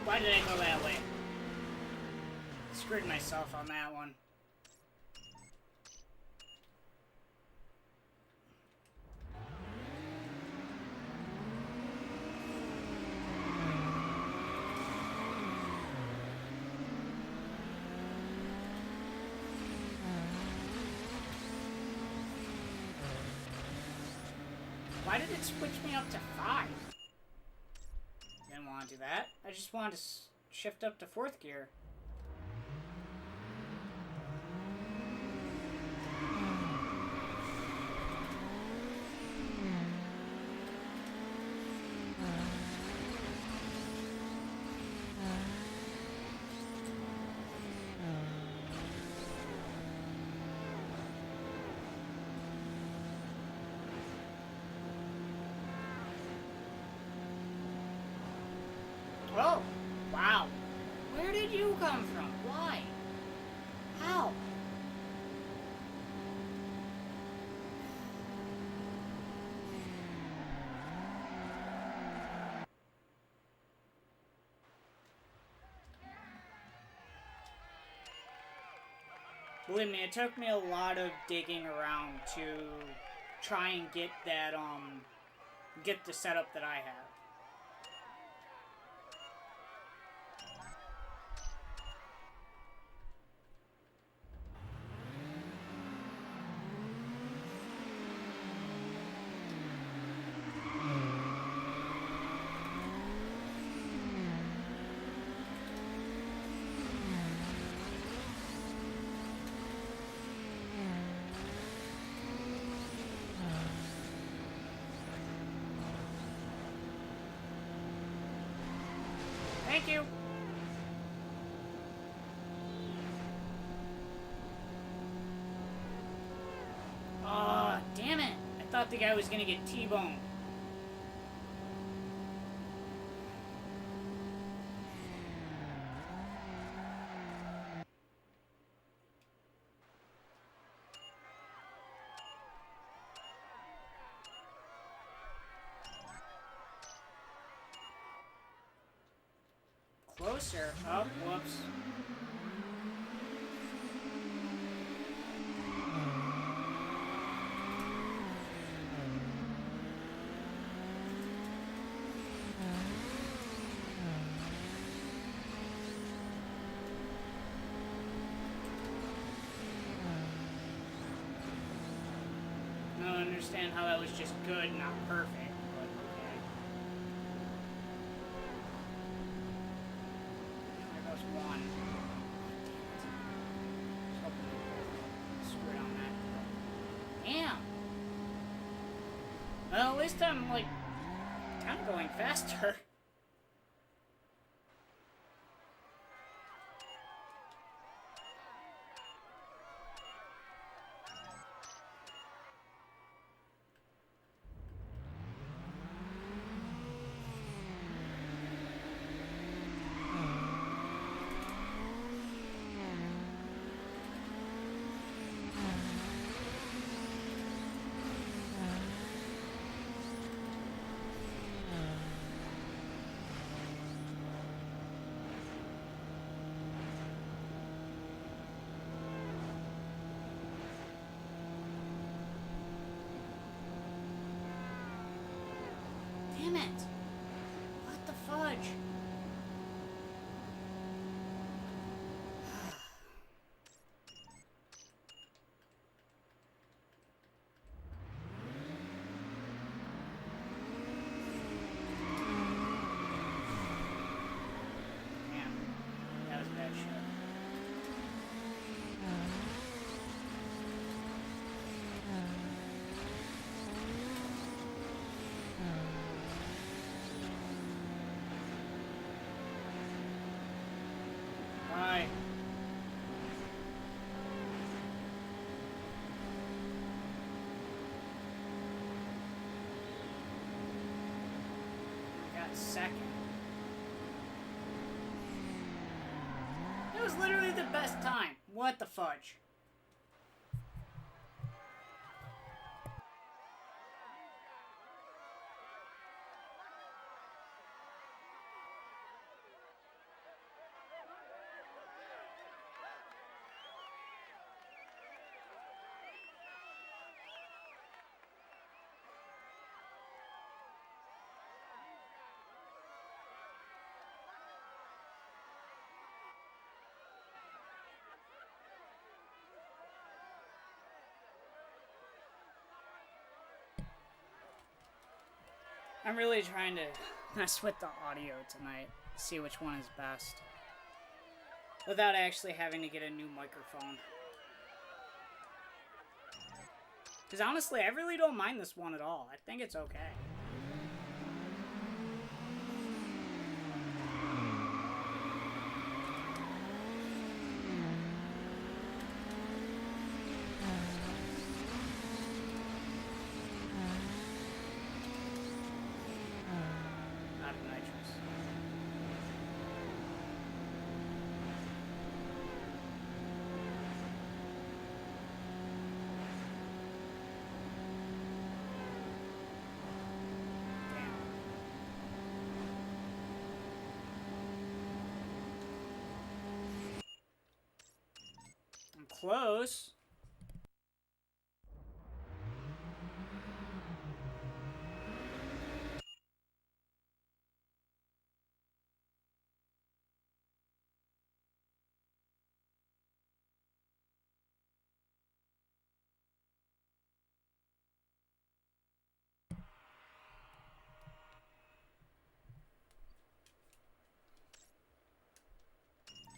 Why did I go that way? Screwed myself on that one. Why did it switch me up to 5? Didn't want to do that. I just wanted to shift up to 4th gear. Oh, wow. Where did you come from? Why? How? Believe me, it took me a lot of digging around to try and get that, get the setup that I have. Thank you. Oh, damn it. I thought the guy was gonna get T-boned. Closer. Oh, whoops. I don't understand how that was just good, not perfect. But okay. There goes one. Screwed on that. Damn. Well, at least I'm like kind of going faster. Damn it! What the fudge? Damn. That was bad shit. Bye. Got second. It was literally the best time. What the fudge? I'm really trying to mess with the audio tonight, see which one is best, without actually having to get a new microphone. Because honestly, I really don't mind this one at all. I think it's okay. Not a nitrous. I'm close.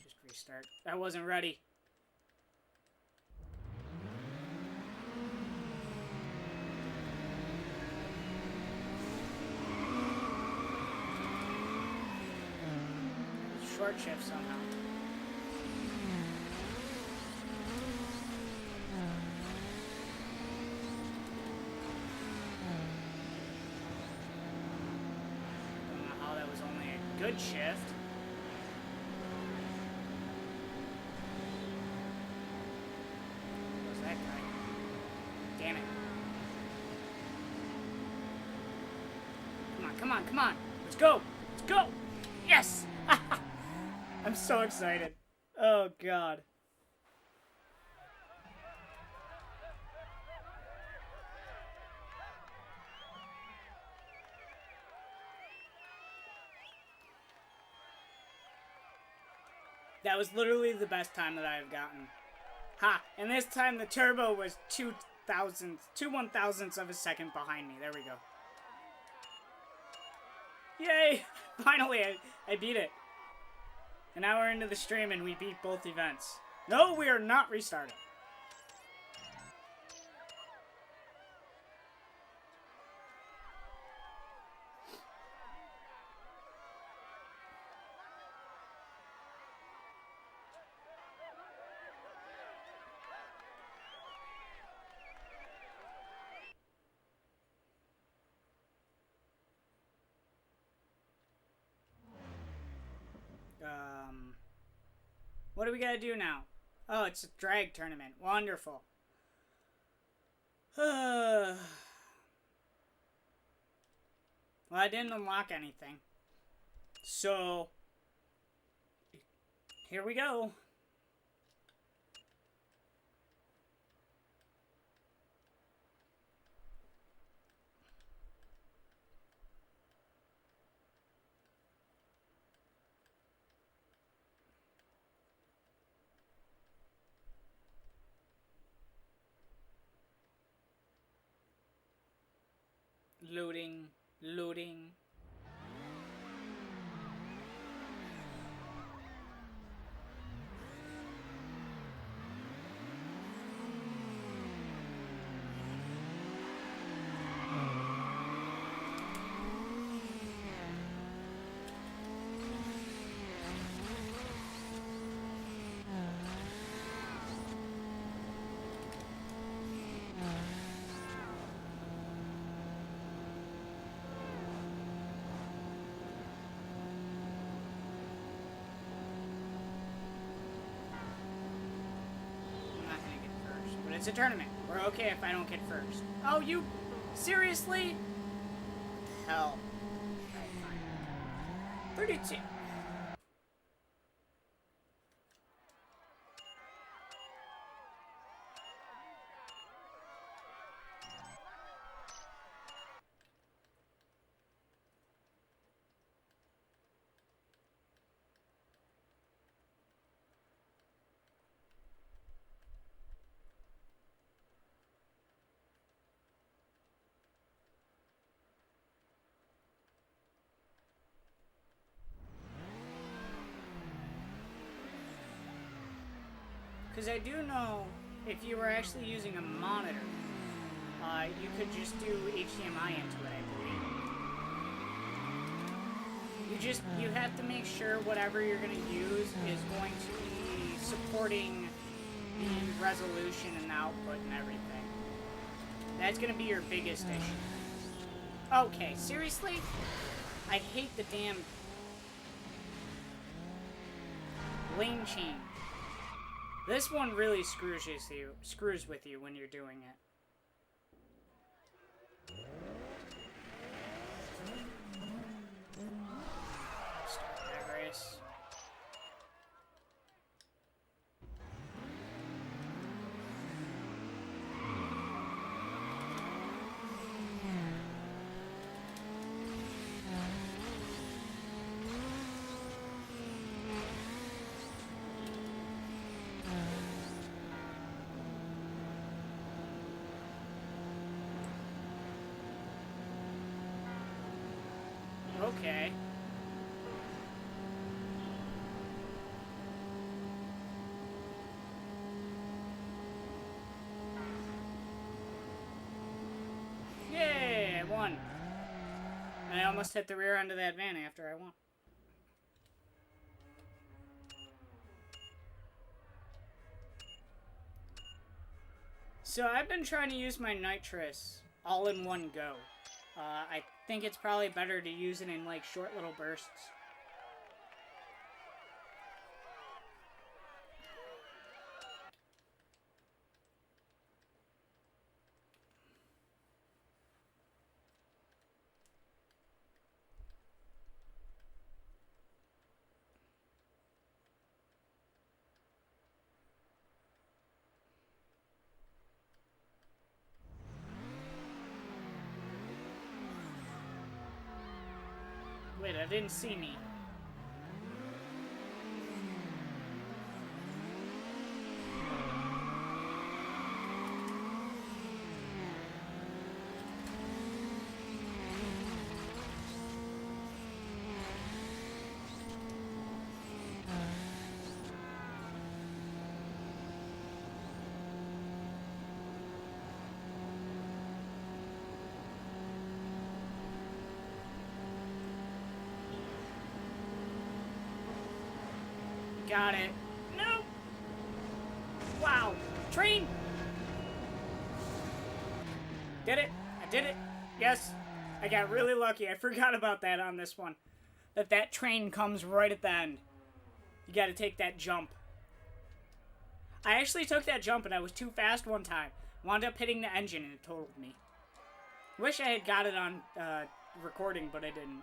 Just restart. I wasn't ready. short shift somehow. Don't know how that was only a good shift. Who's that guy? Damn it. Come on, come on, come on. Let's go. Let's go. Yes. I'm so excited. Oh, God. That was literally the best time that I've gotten. Ha! And this time the turbo was 2/1000ths of a second behind me. There we go. Yay! Finally, I beat it. An hour into the stream and we beat both events. No, we are not restarting. What do we gotta do now? Oh, it's a drag tournament. Wonderful. Well, I didn't unlock anything. So, here we go. Loading, loading. It's a tournament. We're okay if I don't get first. Oh, you... Seriously? Hell. Alright, fine. 32. Because I do know if you were actually using a monitor, you could just do HDMI into it, I believe. You have to make sure whatever you're going to use is going to be supporting the resolution and the output and everything. That's going to be your biggest issue. Okay, seriously? I hate the damn lane change. This one really screws with you when you're doing it. Start that race. Okay. Yay, I won. I almost hit the rear end of that van after I won. So I've been trying to use my nitrous all in one go. I think it's probably better to use it in like short little bursts. Wait, I didn't see me. Got it. No! Wow. Train! Did it. I did it. Yes. I got really lucky. I forgot about that on this one. That train comes right at the end. You gotta take that jump. I actually took that jump and I was too fast one time. Wound up hitting the engine and it totaled me. Wish I had got it on recording, but I didn't.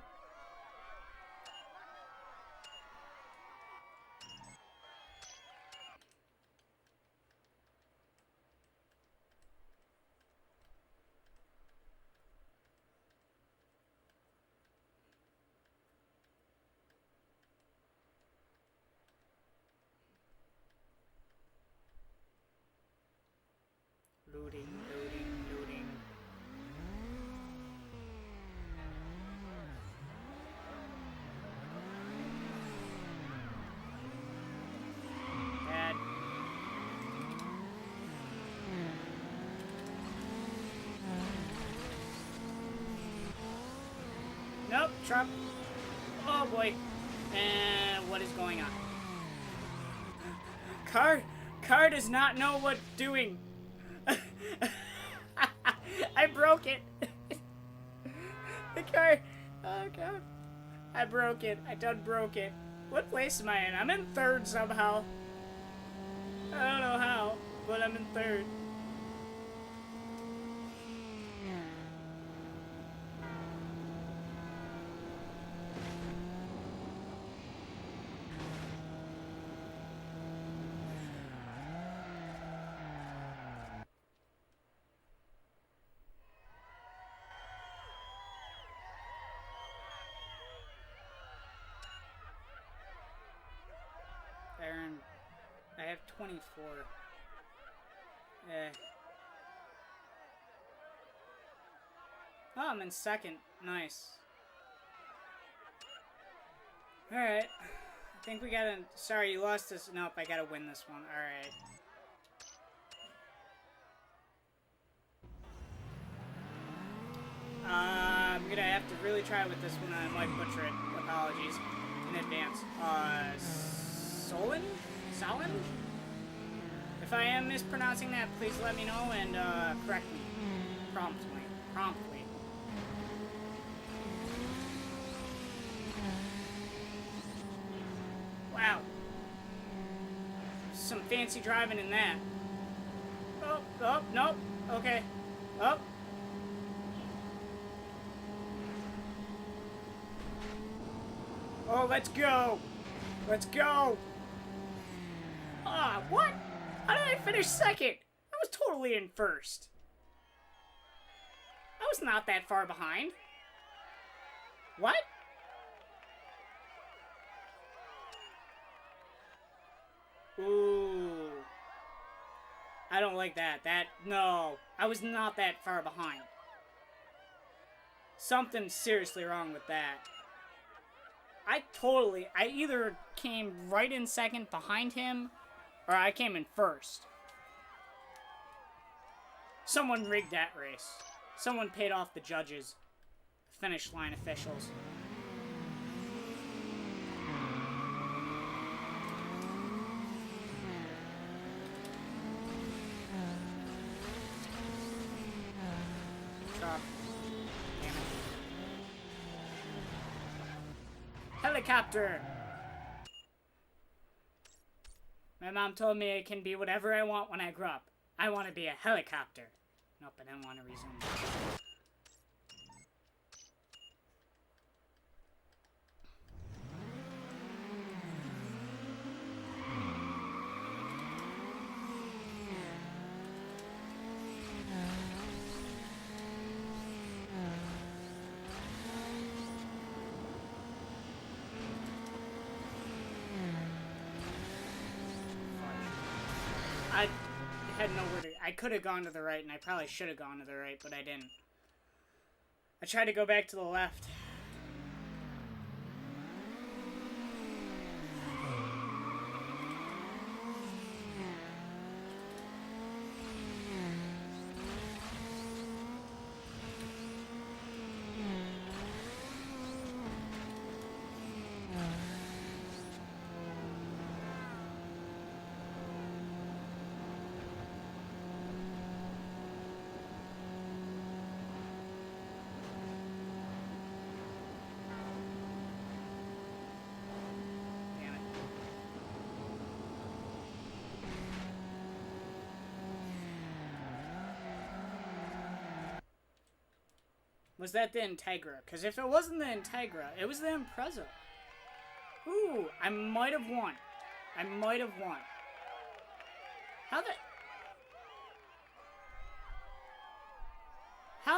Looting, looting, looting. Bad. Nope, Trump. Oh boy. And what is going on? Car does not know what doing. I broke it. The car. Oh god. I broke it. I done broke it. What place am I in? I'm in third somehow. I don't know how, but I'm in third. Aaron, I have 24. Oh, I'm in second. Nice. Alright. I think we gotta... Sorry, you lost this. Nope, I gotta win this one. Alright. I'm gonna have to really try with this one. I might butcher it. Apologies in advance. Solon? Solon? If I am mispronouncing that, please let me know and correct me. Promptly. Wow. Some fancy driving in that. Oh, nope. Okay. Oh. Oh, let's go. Let's go. Ah, what? How did I finish second? I was totally in first. I was not that far behind. What? Ooh. I don't like that. No. I was not that far behind. Something's seriously wrong with that. I either came right in second behind him, or I came in first. Someone rigged that race. Someone paid off the judges, finish line officials. helicopter. My mom told me I can be whatever I want when I grow up. I want to be a helicopter. Nope, I didn't want to resume that. I had nowhere to... I could have gone to the right, and I probably should have gone to the right, but I didn't. I tried to go back to the left. Was that the Integra? Because if it wasn't the Integra, it was the Impreza. Ooh, I might have won. I might have won. How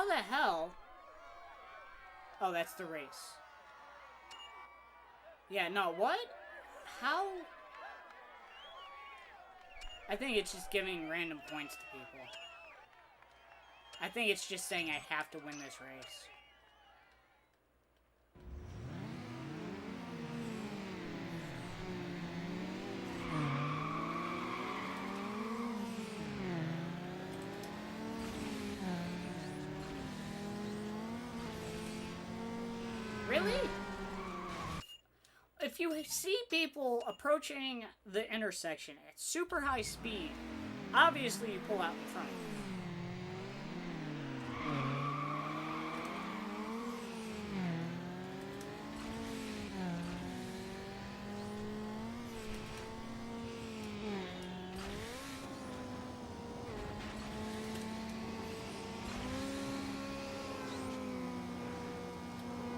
the hell? Oh, that's the race. Yeah, no, what? How? I think it's just giving random points to people. I think it's just saying I have to win this race. Really? If you see people approaching the intersection at super high speed, obviously you pull out in front of them.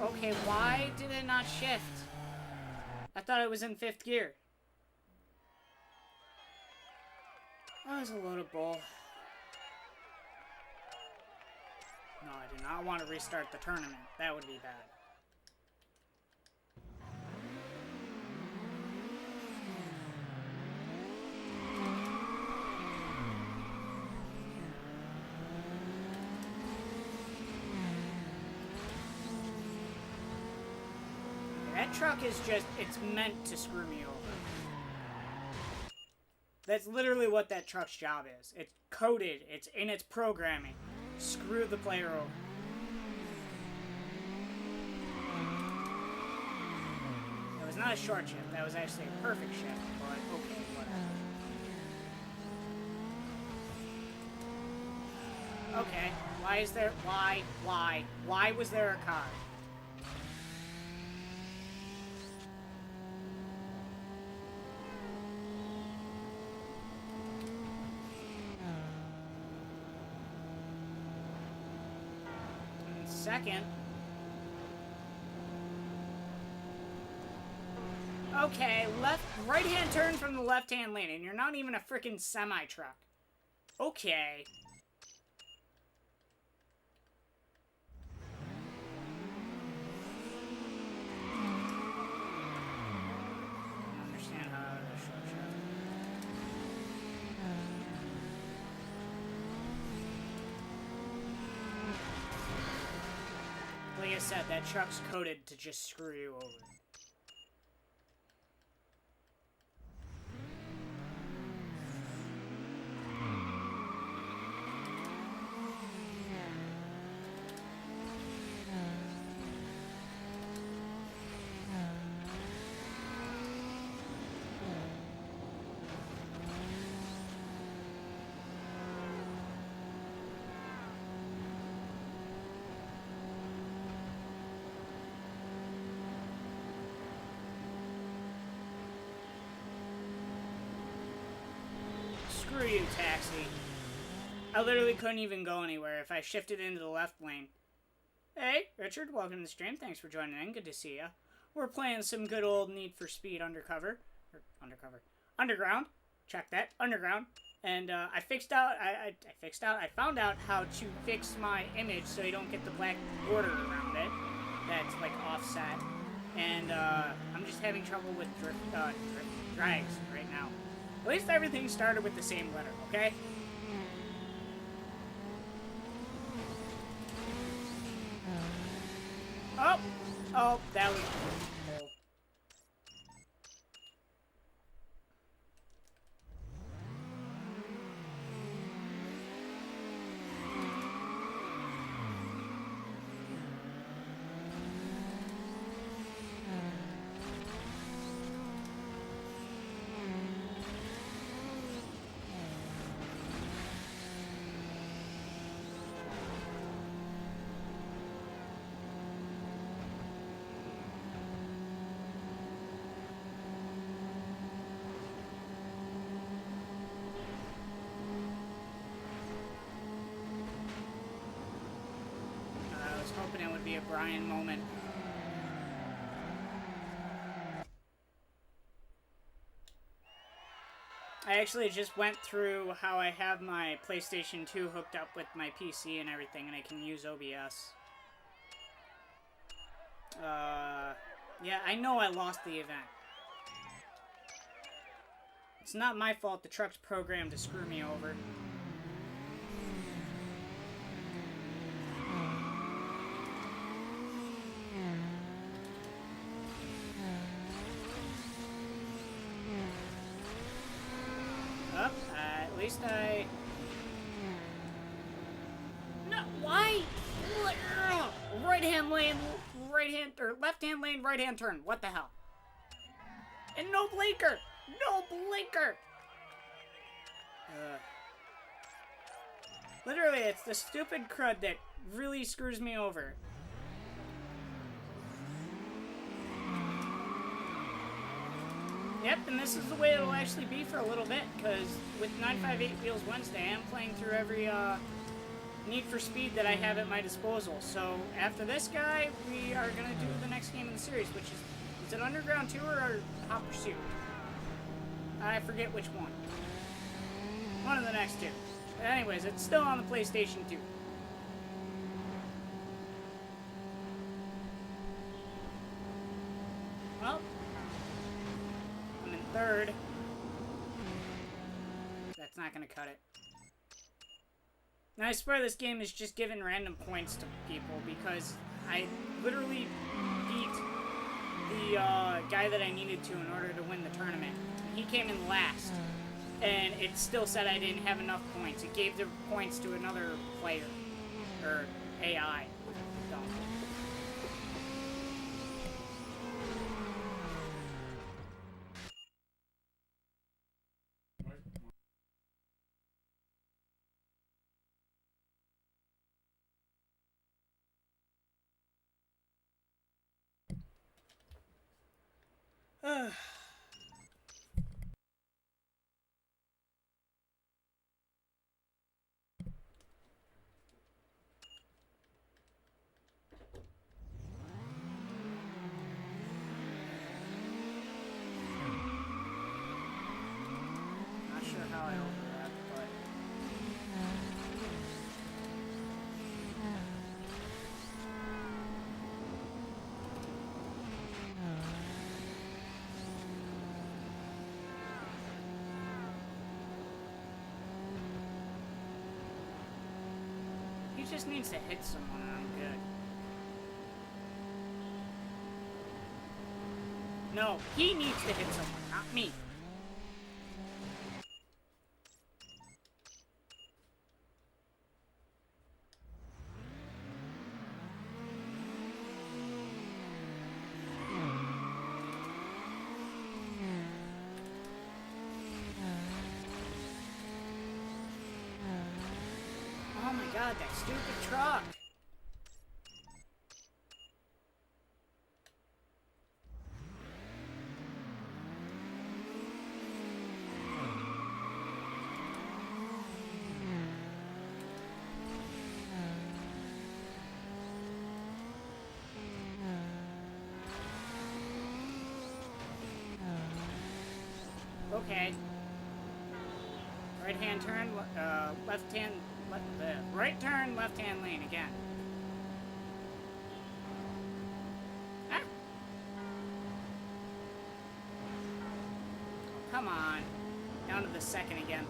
Okay, why did it not shift? I thought it was in 5th gear. That was a load of bull. No, I do not want to restart the tournament. That would be bad. That truck is just, it's meant to screw me over. That's literally what that truck's job is. It's coded, it's in its programming. Screw the player over. It was not a short shift, that was actually a perfect shift, but okay, whatever. Okay, why is there, why was there a car? Second. Okay, right-hand turn from the left-hand lane, and you're not even a freaking semi-truck. Okay. I don't understand how that was a short shift. Like I said, that truck's coded to just screw you over. Screw you, taxi. I literally couldn't even go anywhere if I shifted into the left lane. Hey, Richard, welcome to the stream. Thanks for joining in. Good to see ya. We're playing some good old Need for Speed Underground. Check that. Underground. And I found out how to fix my image so you don't get the black border around it. That's like offset. And I'm just having trouble with drags right now. At least everything started with the same letter, okay? Oh, that was cool. Hoping it would be a Brian moment. I actually just went through how I have my PlayStation 2 hooked up with my PC and everything, and I can use OBS. Yeah, I know I lost the event. It's not my fault the truck's programmed to screw me over. At least I... No, why? Right-hand lane, right-hand, or left-hand lane, right-hand turn. What the hell? And no blinker! No blinker! Literally, it's the stupid crud that really screws me over. Yep, and this is the way it'll actually be for a little bit, because with 958 Wheels Wednesday, I'm playing through every Need for Speed that I have at my disposal. So after this guy, we are going to do the next game in the series, which is it Underground 2 or Hot Pursuit? I forget which one. One of the next two. But anyways, it's still on the PlayStation 2. Well, I'm in third. That's not going to cut it. Now, I swear this game is just giving random points to people because I literally beat the guy that I needed to in order to win the tournament. He came in last, and it still said I didn't have enough points. It gave the points to another player, or AI. So. Not sure how I overlapped, but... He just needs to hit someone and I'm good. No, he needs to hit someone, not me. Oh my god, that stupid truck! Okay. Right hand turn, left hand, right turn, left hand lane again. Ah. Come on. Down to the second again.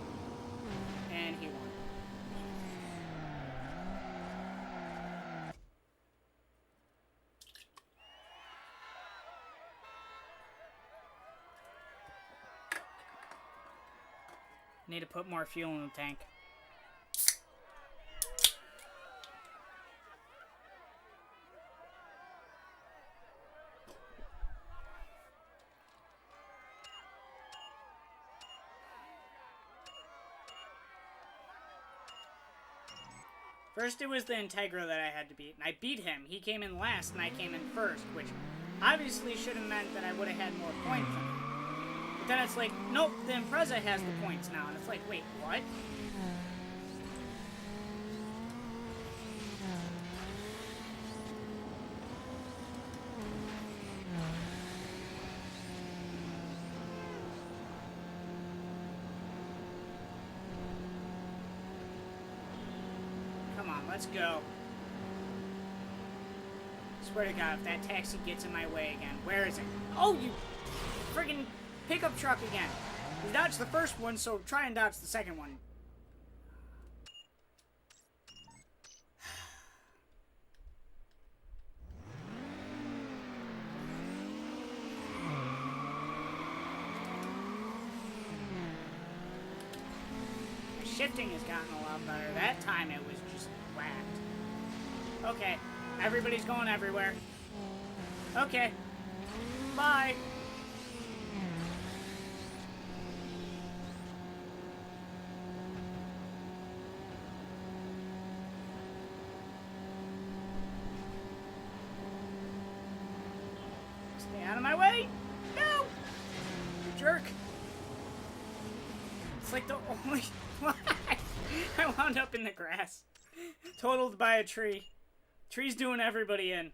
And he won. Need to put more fuel in the tank. First it was the Integra that I had to beat, and I beat him. He came in last, and I came in first, which obviously should have meant that I would have had more points than him. But then it's like, nope, the Impreza has the points now, and it's like, wait, what? Come on, let's go. Swear to God, if that taxi gets in my way again, where is it? Oh, you friggin' pickup truck again. You dodged the first one, so try and dodge the second one. The shifting has gotten a lot better. That time it was just whacked. Okay, everybody's going everywhere. Okay, bye. Stay out of my way! No! You jerk! It's like the only... I wound up in the grass. Totaled by a tree. Tree's doing everybody in.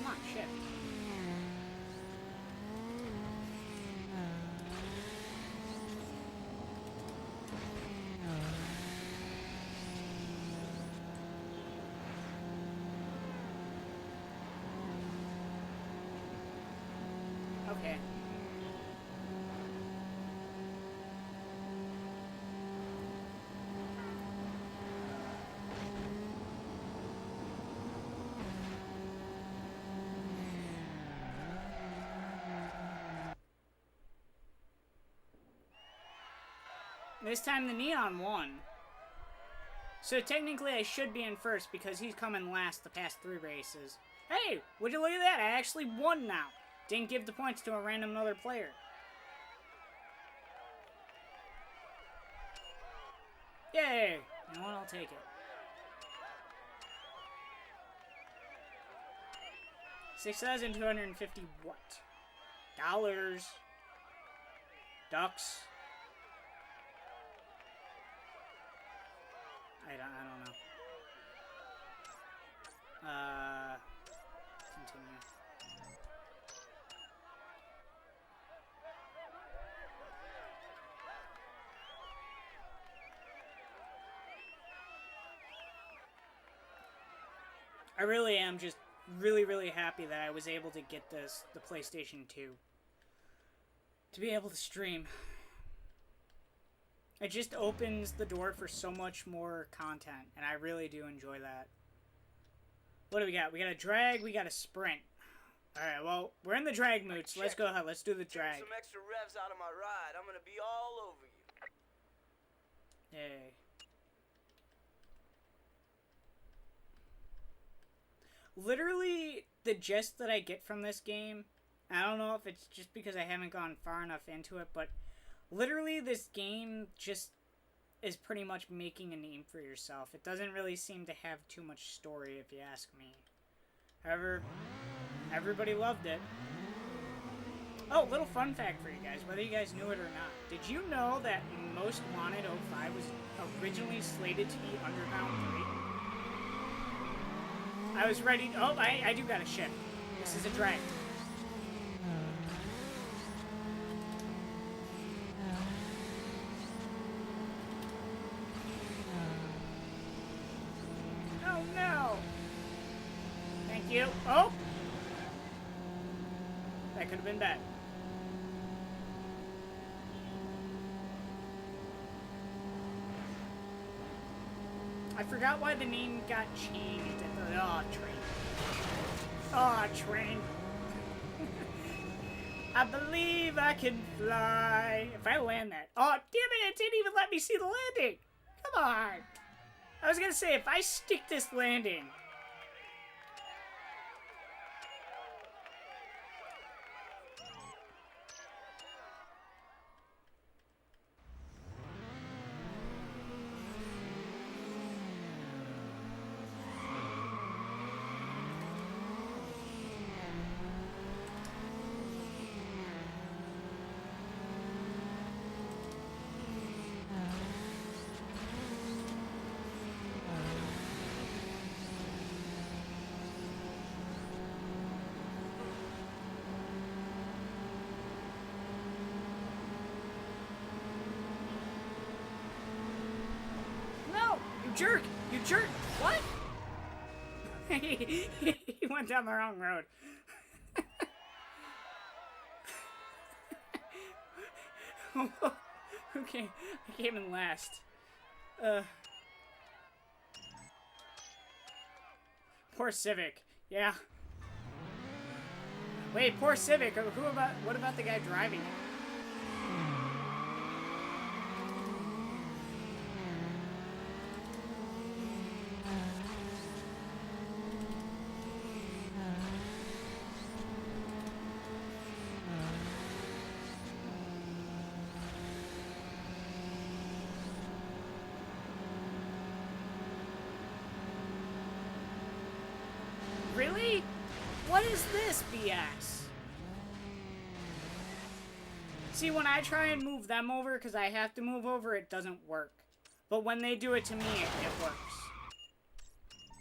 Come on, shit. Okay. This time the Neon won. So technically I should be in first because he's coming last the past 3 races. Hey, would you look at that? I actually won now. Didn't give the points to a random other player. Yay! You know what? I'll take it. 6,250 what? Dollars. Ducks. I don't know. Continue. I really am just really happy that I was able to get the PlayStation 2. To be able to stream. It just opens the door for so much more content, and I really do enjoy that. What do we got? We got a drag, we got a sprint. Alright, well, we're in the drag mood, so let's go ahead. Let's do the drag. Some extra revs out of my ride. I'm gonna be all over you. Yay. Literally, the gist that I get from this game, I don't know if it's just because I haven't gone far enough into it, but literally this game just is pretty much making a name for yourself. It doesn't really seem to have too much story, if you ask me. However, everybody loved it. Oh, little fun fact for you guys, whether you guys knew it or not. Did you know that Most Wanted 05 was originally slated to be Underground 3? I was ready. Oh, I do got a ship. This is a drag. Oh, no. Thank you. Oh! That could have been bad. I forgot why the name got changed at the... Oh, train. Oh, train. I believe I can fly. If I land that... Oh, damn it, didn't even let me see the landing. Come on. I was gonna say, if I stick this landing... Jerk! You jerk! What? He went down the wrong road. Okay, I came in last. Poor Civic. Yeah. Wait, poor Civic. What about the guy driving it? Really? What is this BS? See, when I try and move them over, because I have to move over, it doesn't work. But when they do it to me, it works.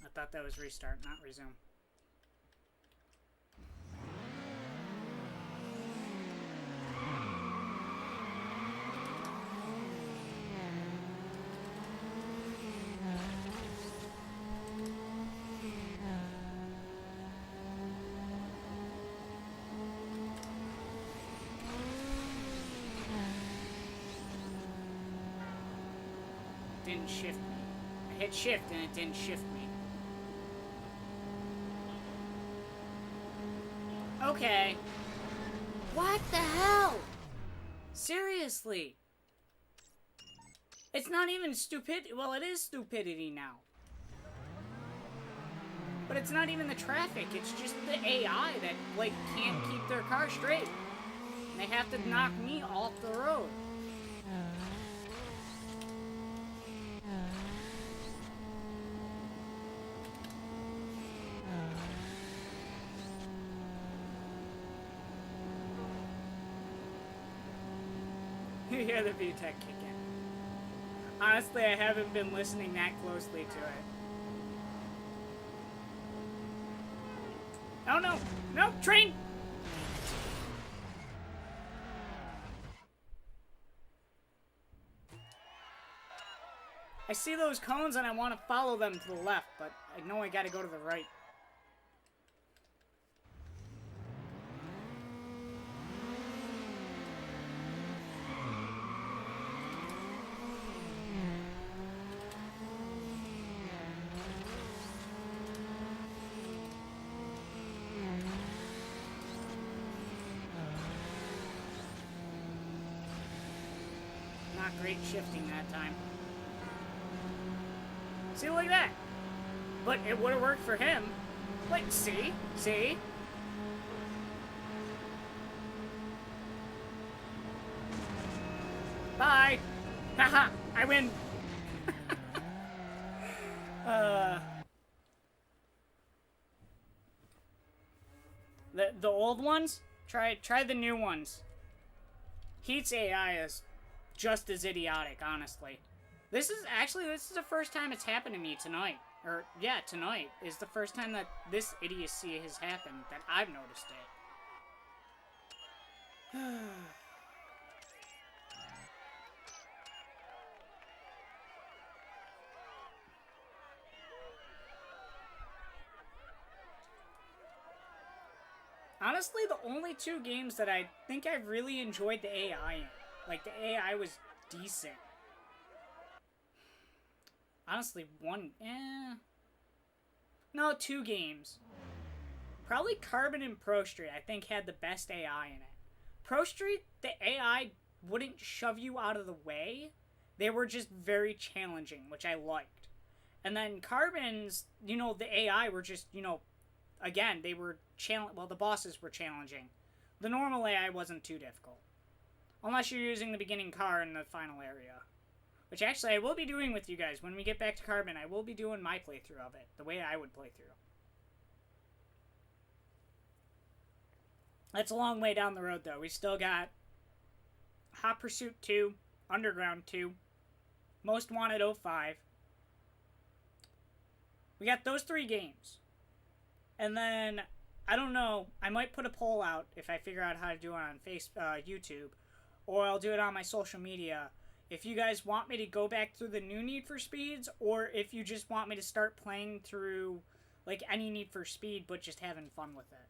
I thought that was restart, not resume. Didn't shift me. I hit shift and it didn't shift me. Okay. What the hell? Seriously. It's not even stupid. Well, it is stupidity now. But it's not even the traffic. It's just the AI that, like, can't keep their car straight. And they have to knock me off the road. You hear the VTech kick in. Honestly, I haven't been listening that closely to it. Oh no! No! Train! I see those cones and I want to follow them to the left, but I know I gotta go to the right. Not great shifting that time. See, look at that. But it would have worked for him. Like, see? See? Bye! Haha! I win! The old ones? Try the new ones. Heat's AI is just as idiotic, honestly. This is the first time it's happened to me tonight. Or, yeah, tonight is the first time that this idiocy has happened, that I've noticed it. Honestly, the only two games that I think I've really enjoyed the AI in. Like, the AI was decent. Honestly, no, two games. Probably Carbon and Pro Street, I think, had the best AI in it. Pro Street, the AI wouldn't shove you out of the way. They were just very challenging, which I liked. And then Carbon's, the AI were just, again, they were the bosses were challenging. The normal AI wasn't too difficult. Unless you're using the beginning car in the final area. Which actually I will be doing with you guys. When we get back to Carbon, I will be doing my playthrough of it. The way I would play through. That's a long way down the road, though. We still got Hot Pursuit 2, Underground 2, Most Wanted 05. We got those 3 games. And then, I don't know, I might put a poll out if I figure out how to do it on YouTube. Or I'll do it on my social media. If you guys want me to go back through the new Need for Speeds, or if you just want me to start playing through, like, any Need for Speed, but just having fun with it.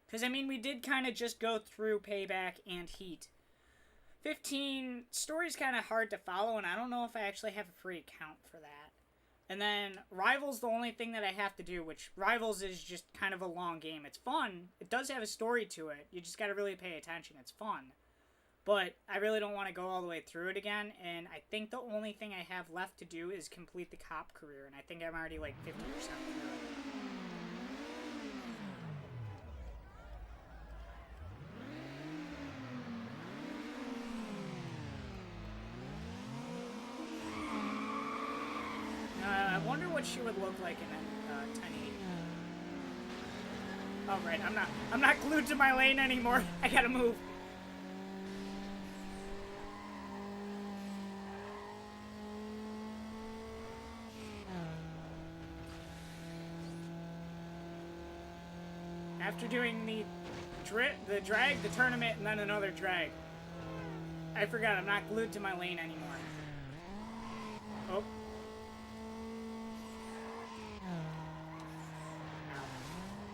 Because, I mean, we did kind of just go through Payback and Heat. 15, story's kind of hard to follow, and I don't know if I actually have a free account for that. And then Rivals, the only thing that I have to do, which Rivals is just kind of a long game. It's fun. It does have a story to it. You just got to really pay attention. It's fun. But I really don't want to go all the way through it again, and I think the only thing I have left to do is complete the cop career, and I think I'm already like 50% through it. I wonder what she would look like in a 1080. Oh right, I'm not glued to my lane anymore. I gotta move. After doing the drag, the tournament, and then another drag. I forgot, I'm not glued to my lane anymore. Oh.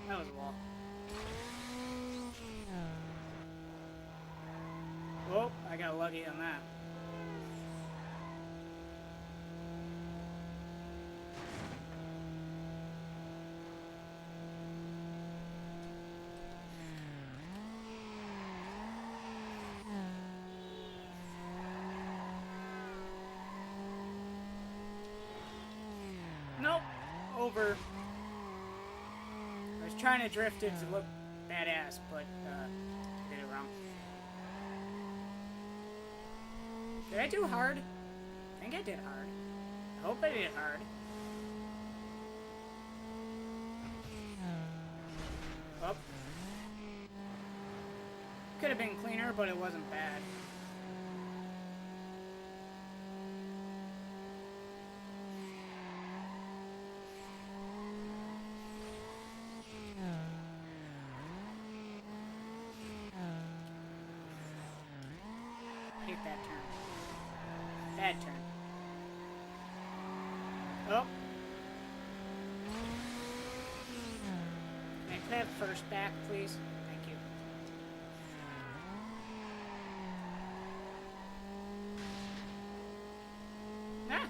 That was a wall. Oh, I got lucky on that. Nope. Over. I was trying to drift it to look badass, but did it wrong. Did I do hard? I think I did hard. I hope I did hard. Oh. Could have been cleaner, but it wasn't bad. Hate that turn. Bad turn. Oh. Can I have first back, please? Thank you. Ah.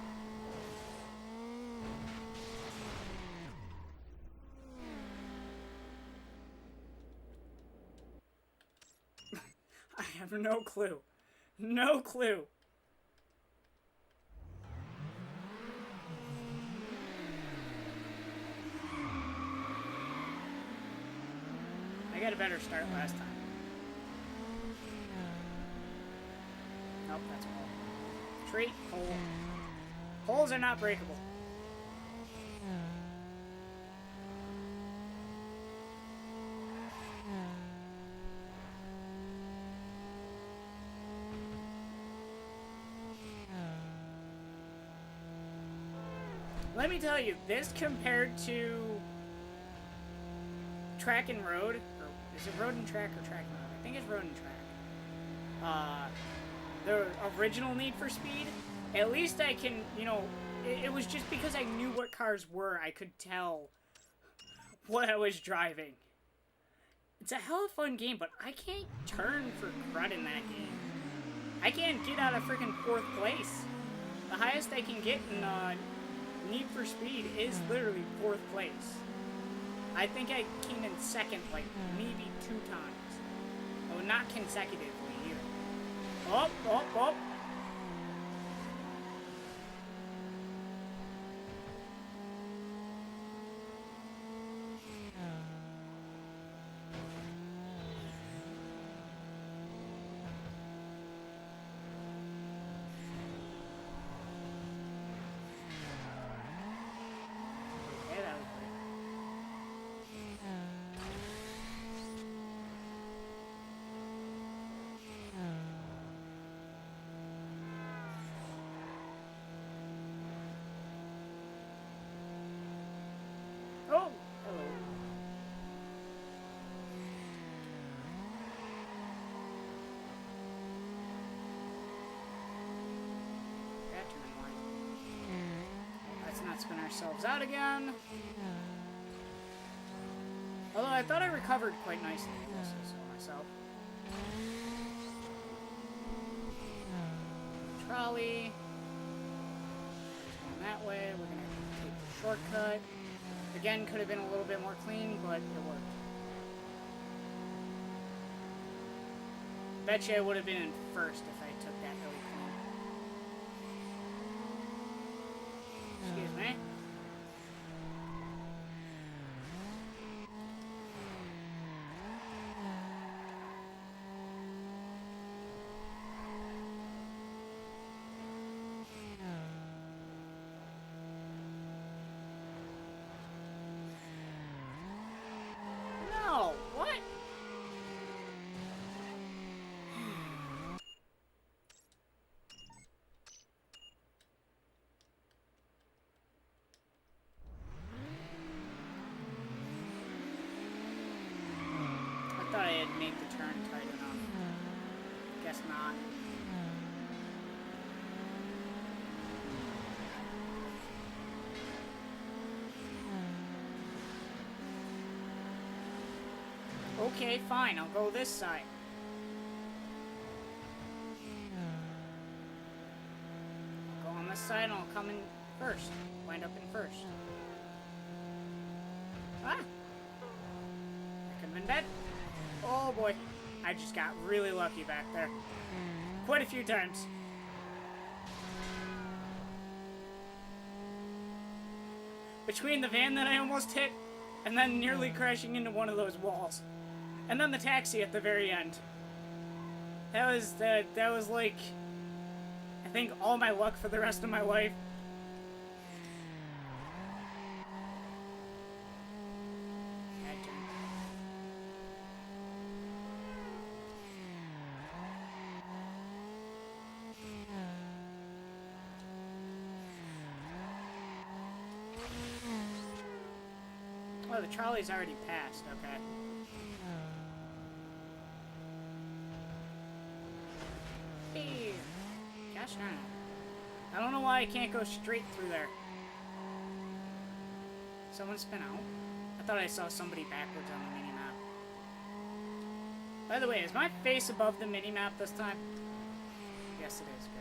I have no clue. No clue. I got a better start last time. Nope, that's a hole. Tree, hole. Holes are not breakable. let me tell you, this compared to Track and Road, or is it Road and Track or Track and Road? I think it's Road and Track. The original Need for Speed, at least I can, you know, it was just because I knew what cars were, I could tell what I was driving. It's a hella fun game, but I can't turn for crud in that game. I can't get out of freaking 4th place. The highest I can get in Need for Speed is literally 4th place. I think I came in 2nd, like, maybe 2 times. Oh, not consecutively either. Oh, oh, oh. Okay, that was weird. Oh! Hello. That turned white. Let's not spin ourselves out again. Although I thought I recovered quite nicely. This is myself. Trolley. Going that way. We're gonna take the shortcut. Again, could have been a little bit more clean, but it worked. Bet you I would have been in first if I took that really clean. Excuse me. No, what? I thought I had made the turn tight enough. Guess not. Okay, fine, I'll go this side. I'll go on this side and I'll come in first. Wind up in first. Ah! That could have been bad. Oh boy. I just got really lucky back there. Quite a few times. Between the van that I almost hit and then nearly crashing into one of those walls. And then the taxi at the very end. That was like, I think, all my luck for the rest of my life. Oh, the trolley's already passed, okay. Hey! Gosh darn it. I don't know why I can't go straight through there. Someone spin out? I thought I saw somebody backwards on the mini-map. By the way, is my face above the mini-map this time? Yes, it is. Good.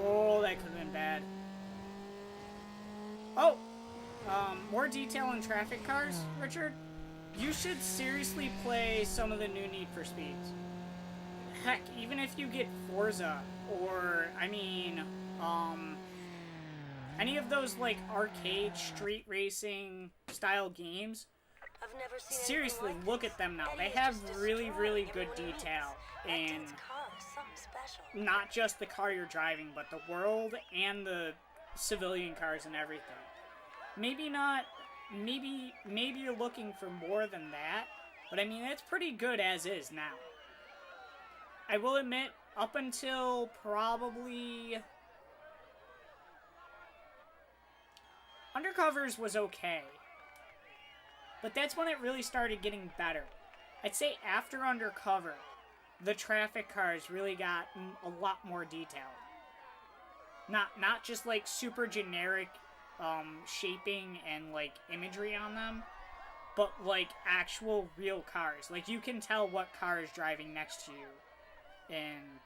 Oh, that could have been bad. Oh! More detail on traffic cars, Richard? You should seriously play some of the new Need for Speeds. Heck, even if you get Forza, or, I mean, any of those, like, arcade street racing style games, I've never seen seriously, anything like look this. at them now. Eddie They is have just really, destroying really good everyone he detail hits. in Accidents cause something special. not just the car you're driving, but the world and the civilian cars and everything. Maybe not, maybe you're looking for more than that, but I mean, it's pretty good as is now. I will admit, up until probably... Undercovers was okay. But that's when it really started getting better. I'd say after Undercover, the traffic cars really got a lot more detailed. Not just like super generic shaping and like imagery on them, but like actual real cars. Like you can tell what car is driving next to you. And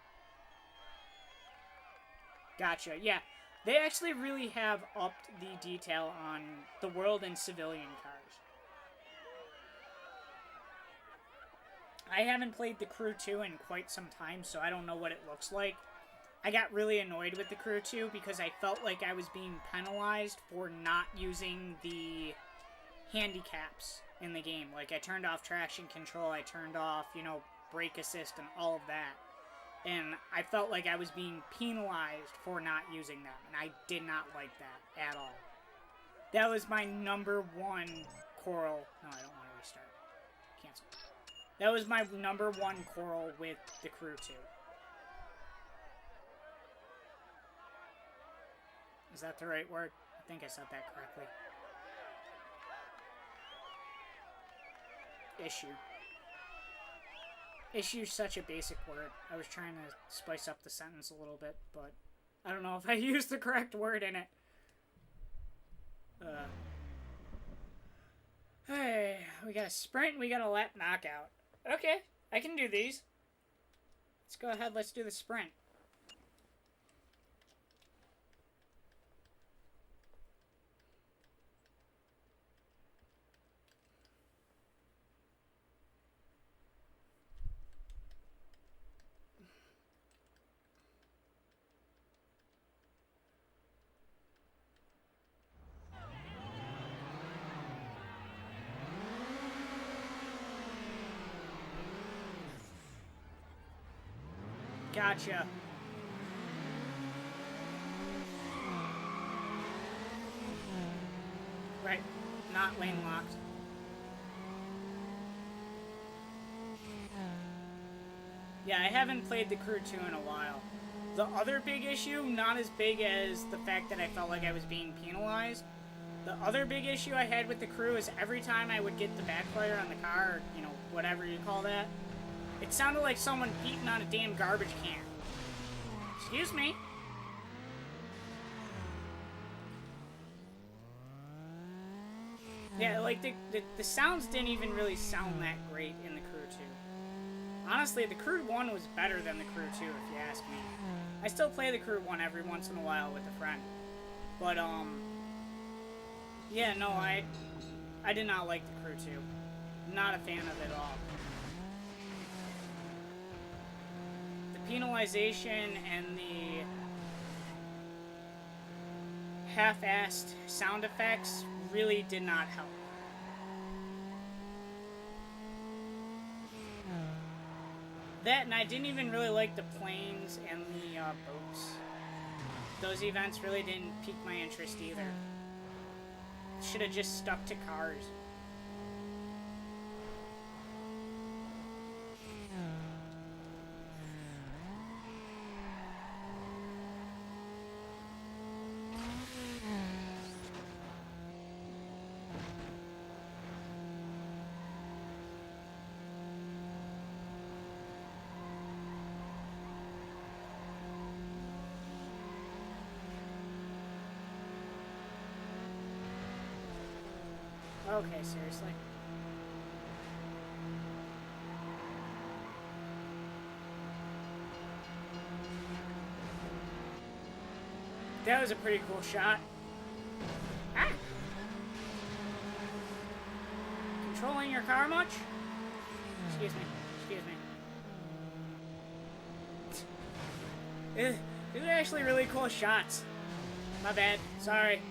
gotcha. Yeah, they actually really have upped the detail on the world and civilian cars. I haven't played The Crew 2 in quite some time, so I don't know what it looks like. I got really annoyed with The Crew 2 because I felt like I was being penalized for not using the handicaps in the game. Like, I turned off traction control, I turned off, brake assist and all of that. And I felt like I was being penalized for not using them, and I did not like that at all. That was my number one quarrel. No, I don't want to restart. Cancel. That was my number one quarrel with The Crew 2. Is that the right word? I think I said that correctly. Issue. Issue's such a basic word. I was trying to spice up the sentence a little bit, but I don't know if I used the correct word in it. Hey, we got a sprint and we got a lap knockout. Okay, I can do these. Let's go ahead, let's do the sprint. Gotcha. Right, not lane locked. Yeah, I haven't played The Crew 2 in a while. The other big issue, not as big as the fact that I felt like I was being penalized. The other big issue I had with The Crew is every time I would get the backfire on the car, or, whatever you call that, it sounded like someone beating on a damn garbage can. Excuse me. Yeah, like, the sounds didn't even really sound that great in The Crew 2. Honestly, The Crew 1 was better than The Crew 2, if you ask me. I still play The Crew 1 every once in a while with a friend. But, yeah, no, I did not like The Crew 2. Not a fan of it at all. Penalization and the half-assed sound effects really did not help. That, and I didn't even really like the planes and the boats. Those events really didn't pique my interest either. Should have just stuck to cars. Okay, seriously. That was a pretty cool shot. Ah! Controlling your car much? Excuse me. These are actually really cool shots. My bad. Sorry.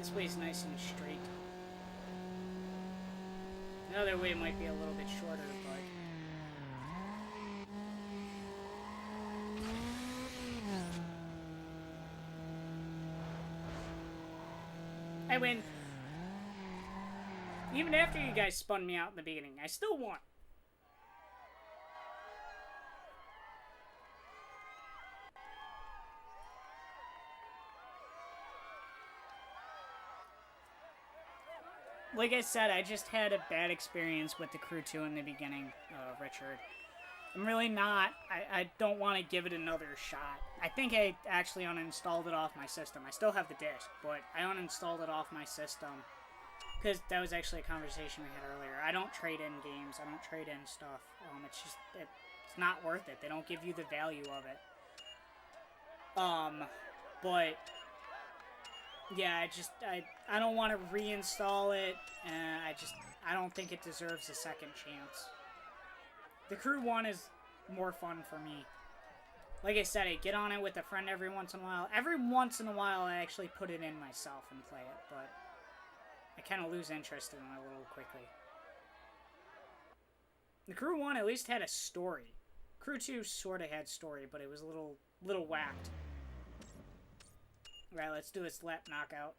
This way's nice and straight. The other way might be a little bit shorter, but... I win. Even after you guys spun me out in the beginning, I still won. Like I said, I just had a bad experience with the Crew 2 in the beginning, Richard. I'm really not. I don't want to give it another shot. I think I actually uninstalled it off my system. I still have the disc, but I uninstalled it off my system. Because that was actually a conversation we had earlier. I don't trade in games. I don't trade in stuff. It's just, it's not worth it. They don't give you the value of it. But... yeah, I don't want to reinstall it, and I don't think it deserves a second chance. The Crew 1 is more fun for me. Like I said, I get on it with a friend every once in a while. Every once in a while, I actually put it in myself and play it, but I kind of lose interest in it a little quickly. The Crew 1 at least had a story. Crew 2 sort of had story, but it was a little whacked. Right, let's do this lap knockout.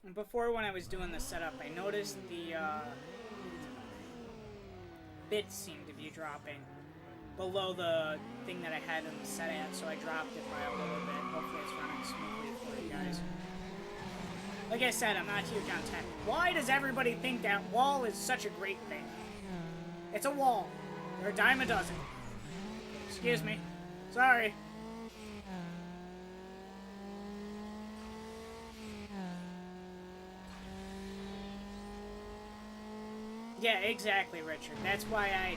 And before, when I was doing the setup, I noticed the bits seemed to be dropping below the thing that I had them set at, so I dropped it by a little bit. Hopefully it's running smoothly for you guys. Like I said, I'm not huge on tech. Why does everybody think that wall is such a great thing? It's a wall. They're a dime a dozen. Excuse me. Sorry. Yeah, exactly, Richard. That's why okay,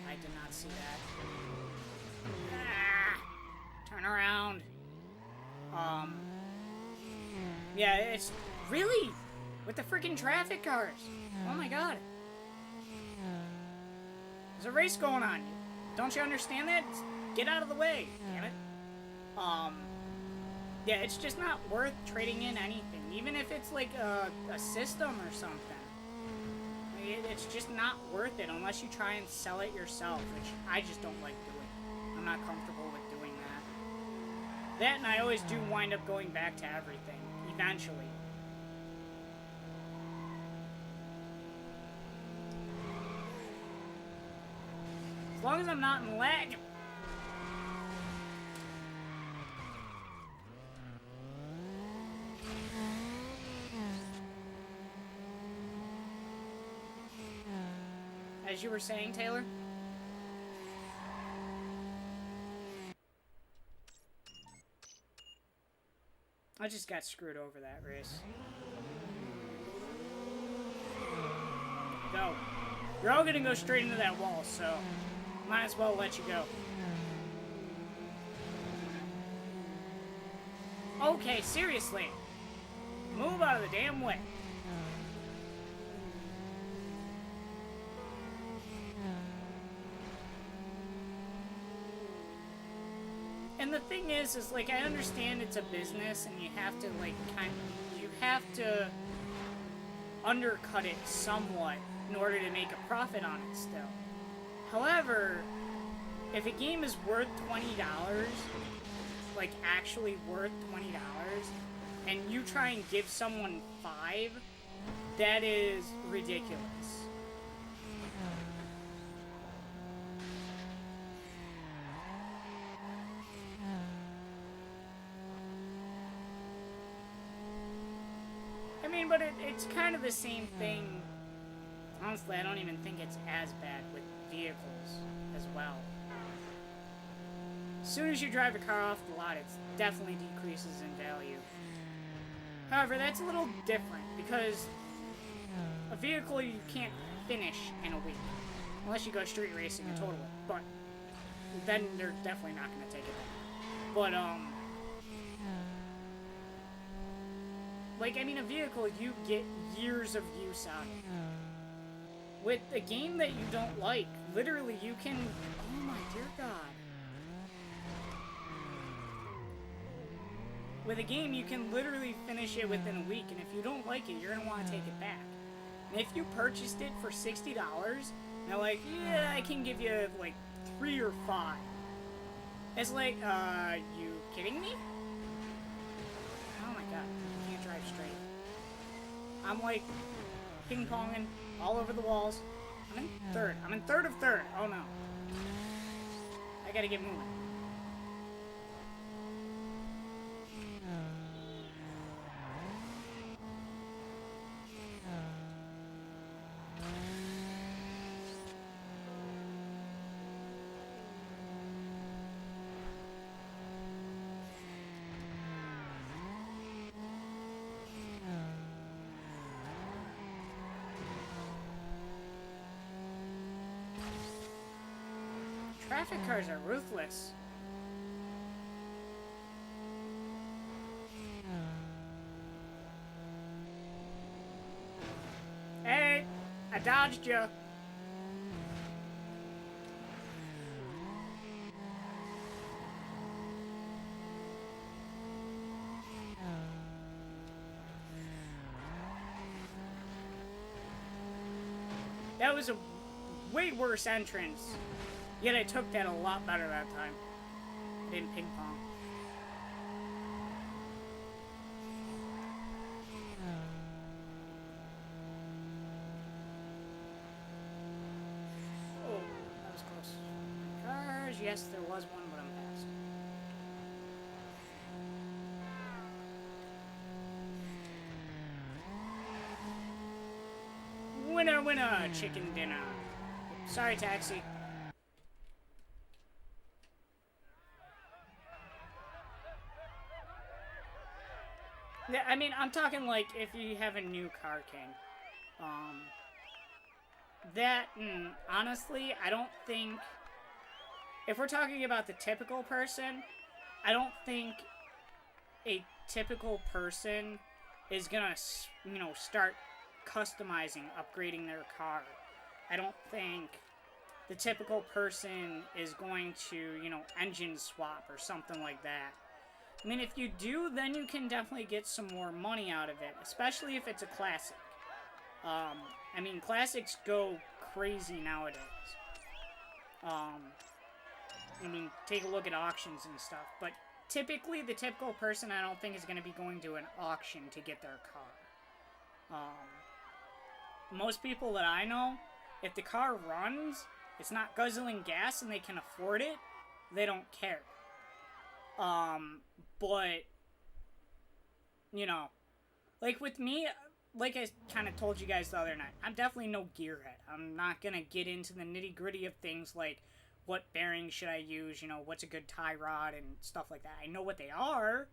I did not see that. Ah, turn around. Yeah, it's really with the freaking traffic cars. Oh my god. There's a race going on. Don't you understand that? Get out of the way, damn it. Yeah, it's just not worth trading in anything, even if it's like a system or something. It's just not worth it unless you try and sell it yourself, which I just don't like doing. I'm not comfortable with doing that. That, and I always do wind up going back to everything, eventually. As long as I'm not in lag. As you were saying, Taylor? I just got screwed over that race. Go. You're all gonna go straight into that wall, so might as well let you go. Okay, seriously. Move out of the damn way. And the thing is like, I understand it's a business and you have to, like, you have to undercut it somewhat in order to make a profit on it still. However, if a game is worth $20, like, actually worth $20, and you try and give someone $5, that is ridiculous. But it's kind of the same thing. Honestly, I don't even think it's as bad with vehicles as well. As soon as you drive a car off the lot, it definitely decreases in value. However, that's a little different because a vehicle you can't finish in a week. Unless you go street racing and total it. But then they're definitely not going to take it back. But, like, I mean, a vehicle, you get years of use out of it. With a game that you don't like, literally you can... Oh my dear God. With a game, you can literally finish it within a week, and if you don't like it, you're going to want to take it back. And if you purchased it for $60, and they're like, yeah, I can give you, like, 3 or 5. It's like, you kidding me? Oh my God, you can't drive straight. I'm, like, ping-ponging all over the walls. I'm in third. I'm in third of third. Oh no. I gotta get moving. Traffic cars are ruthless. Hey, I dodged you. That was a way worse entrance. Yet I took that a lot better that time. I didn't ping pong. Oh, that was close. Cars, yes, there was one, but I'm past. Winner, winner, chicken dinner. Sorry, taxi. Yeah, I mean, I'm talking like if you have a new car, King. Honestly, I don't think... If we're talking about the typical person, I don't think a typical person is gonna, you know, start customizing, upgrading their car. I don't think the typical person is going to, you know, engine swap or something like that. I mean, if you do, then you can definitely get some more money out of it, especially if it's a classic. I mean, classics go crazy nowadays. I mean, take a look at auctions and stuff, but typically the typical person I don't think is going to be going to an auction to get their car. Most people that I know, if the car runs, it's not guzzling gas and they can afford it, they don't care. But, you know, like with me, like I kind of told you guys the other night, I'm definitely no gearhead. I'm not going to get into the nitty gritty of things like what bearings should I use, you know, what's a good tie rod and stuff like that. I know what they are.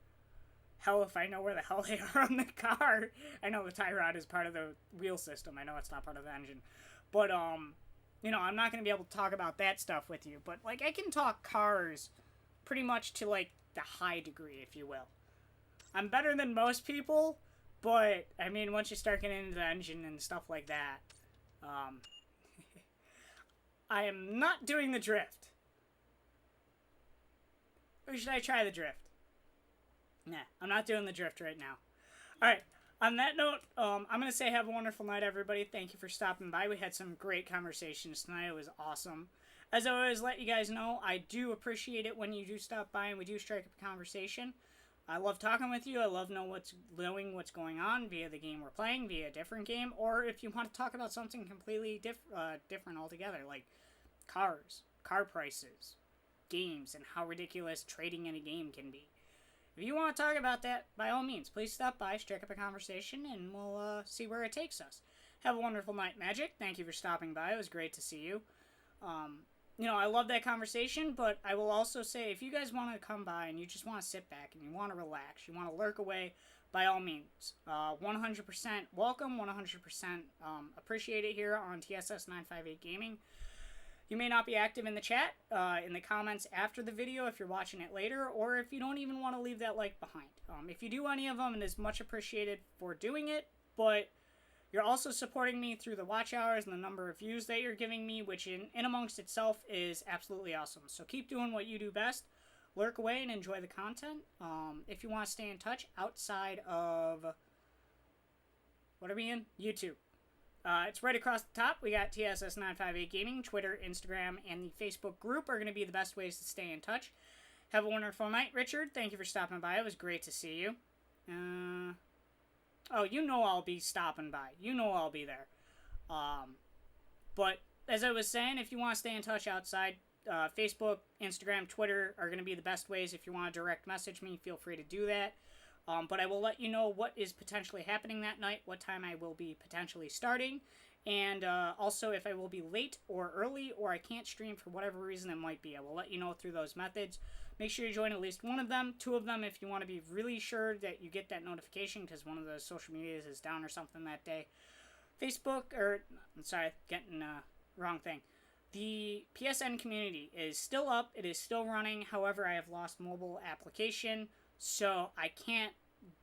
Hell, if I know where the hell they are on the car. I know the tie rod is part of the wheel system. I know it's not part of the engine. But, you know, I'm not going to be able to talk about that stuff with you. But, like, I can talk cars pretty much to, like, the high degree, if you will. I'm better than most people, but, I mean, once you start getting into the engine and stuff like that, I am not doing the drift. Or should I try the drift? Nah, I'm not doing the drift right now. Alright, on that note, I'm going to say have a wonderful night, everybody. Thank you for stopping by. We had some great conversations tonight. It was awesome. As I always let you guys know, I do appreciate it when you do stop by and we do strike up a conversation. I love talking with you. I love knowing what's going on via the game we're playing, via a different game, or if you want to talk about something completely different altogether, like cars, car prices, games, and how ridiculous trading in a game can be. If you want to talk about that, by all means, please stop by, strike up a conversation, and we'll see where it takes us. Have a wonderful night, Magic. Thank you for stopping by. It was great to see you. You know, I love that conversation, but I will also say, if you guys want to come by and you just want to sit back and you want to relax, you want to lurk away, by all means, 100% welcome, 100% appreciate it here on TSS 958 Gaming. You may not be active in the chat, in the comments after the video if you're watching it later, or if you don't even want to leave that like behind. If you do any of them, it is much appreciated for doing it, but you're also supporting me through the watch hours and the number of views that you're giving me, which in amongst itself is absolutely awesome. So keep doing what you do best. Lurk away and enjoy the content. If you want to stay in touch outside of, what are we in? YouTube. It's right across the top. We got TSS958 Gaming, Twitter, Instagram, and the Facebook group are going to be the best ways to stay in touch. Have a wonderful night, Richard. Thank you for stopping by. It was great to see you. Oh, you know I'll be stopping by. You know I'll be there. But as I was saying, if you want to stay in touch outside, Facebook, Instagram, Twitter are going to be the best ways. If you want to direct message me, feel free to do that. But I will let you know what is potentially happening that night, what time I will be potentially starting, and also if I will be late or early or I can't stream for whatever reason it might be. I will let you know through those methods. Make sure you join at least one of them, two of them if you want to be really sure that you get that notification because one of those social medias is down or something that day. Facebook, I'm sorry, getting wrong thing. The PSN community is still up. It is still running. However, I have lost mobile application, so I can't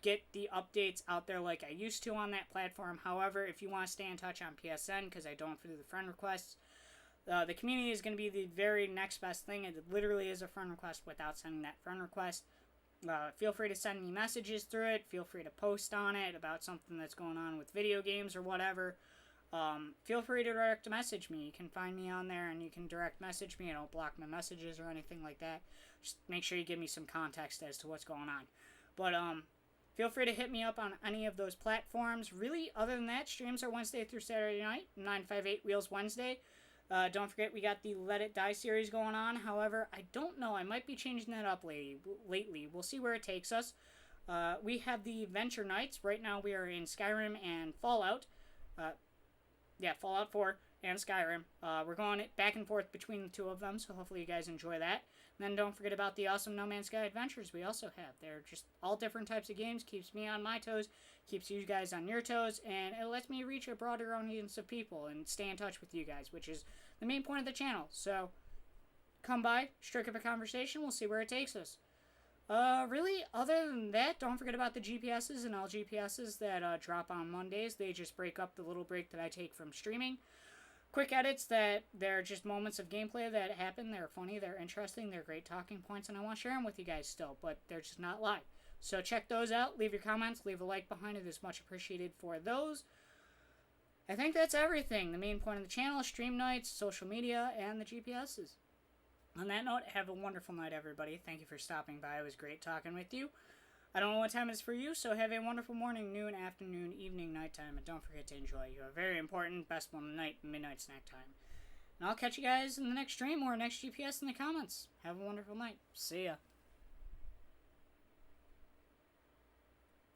get the updates out there like I used to on that platform. However, if you want to stay in touch on PSN, because I don't do the friend requests, the community is going to be the very next best thing. It literally is a friend request without sending that friend request. Feel free to send me messages through it. Feel free to post on it about something that's going on with video games or whatever. Feel free to direct message me. You can find me on there and you can direct message me. I don't block my messages or anything like that. Just make sure you give me some context as to what's going on. But feel free to hit me up on any of those platforms. Really, other than that, streams are Wednesday through Saturday night, 958 Wheels Wednesday. Don't forget we got the Let It Die series going on. However, I don't know. I might be changing that up lately. We'll see where it takes us. We have the Venture Nights. Right now we are in Skyrim and Fallout. Fallout 4 and Skyrim. We're going back and forth between the two of them, so hopefully you guys enjoy that. And then don't forget about the awesome No Man's Sky adventures we also have. They're just all different types of games. Keeps me on my toes, keeps you guys on your toes, and it lets me reach a broader audience of people and stay in touch with you guys, which is the main point of the channel. So come by, strike up a conversation, we'll see where it takes us. Really, other than that, don't forget about the GPSs and LGPSs that drop on Mondays. They just break up the little break that I take from streaming. Quick edits that they're just moments of gameplay that happen. They're funny, they're interesting, they're great talking points, and I want to share them with you guys still, but they're just not live. So check those out, leave your comments, leave a like behind it. Is much appreciated for those. I think that's everything. The main point of the channel, stream nights, social media, and the GPSs. On that note, have a wonderful night, everybody. Thank you for stopping by. It was great talking with you. I don't know what time it is for you, so have a wonderful morning, noon, afternoon, evening, nighttime, and don't forget to enjoy your very important best one of the night, midnight snack time. And I'll catch you guys in the next stream or next GPS in the comments. Have a wonderful night. See ya.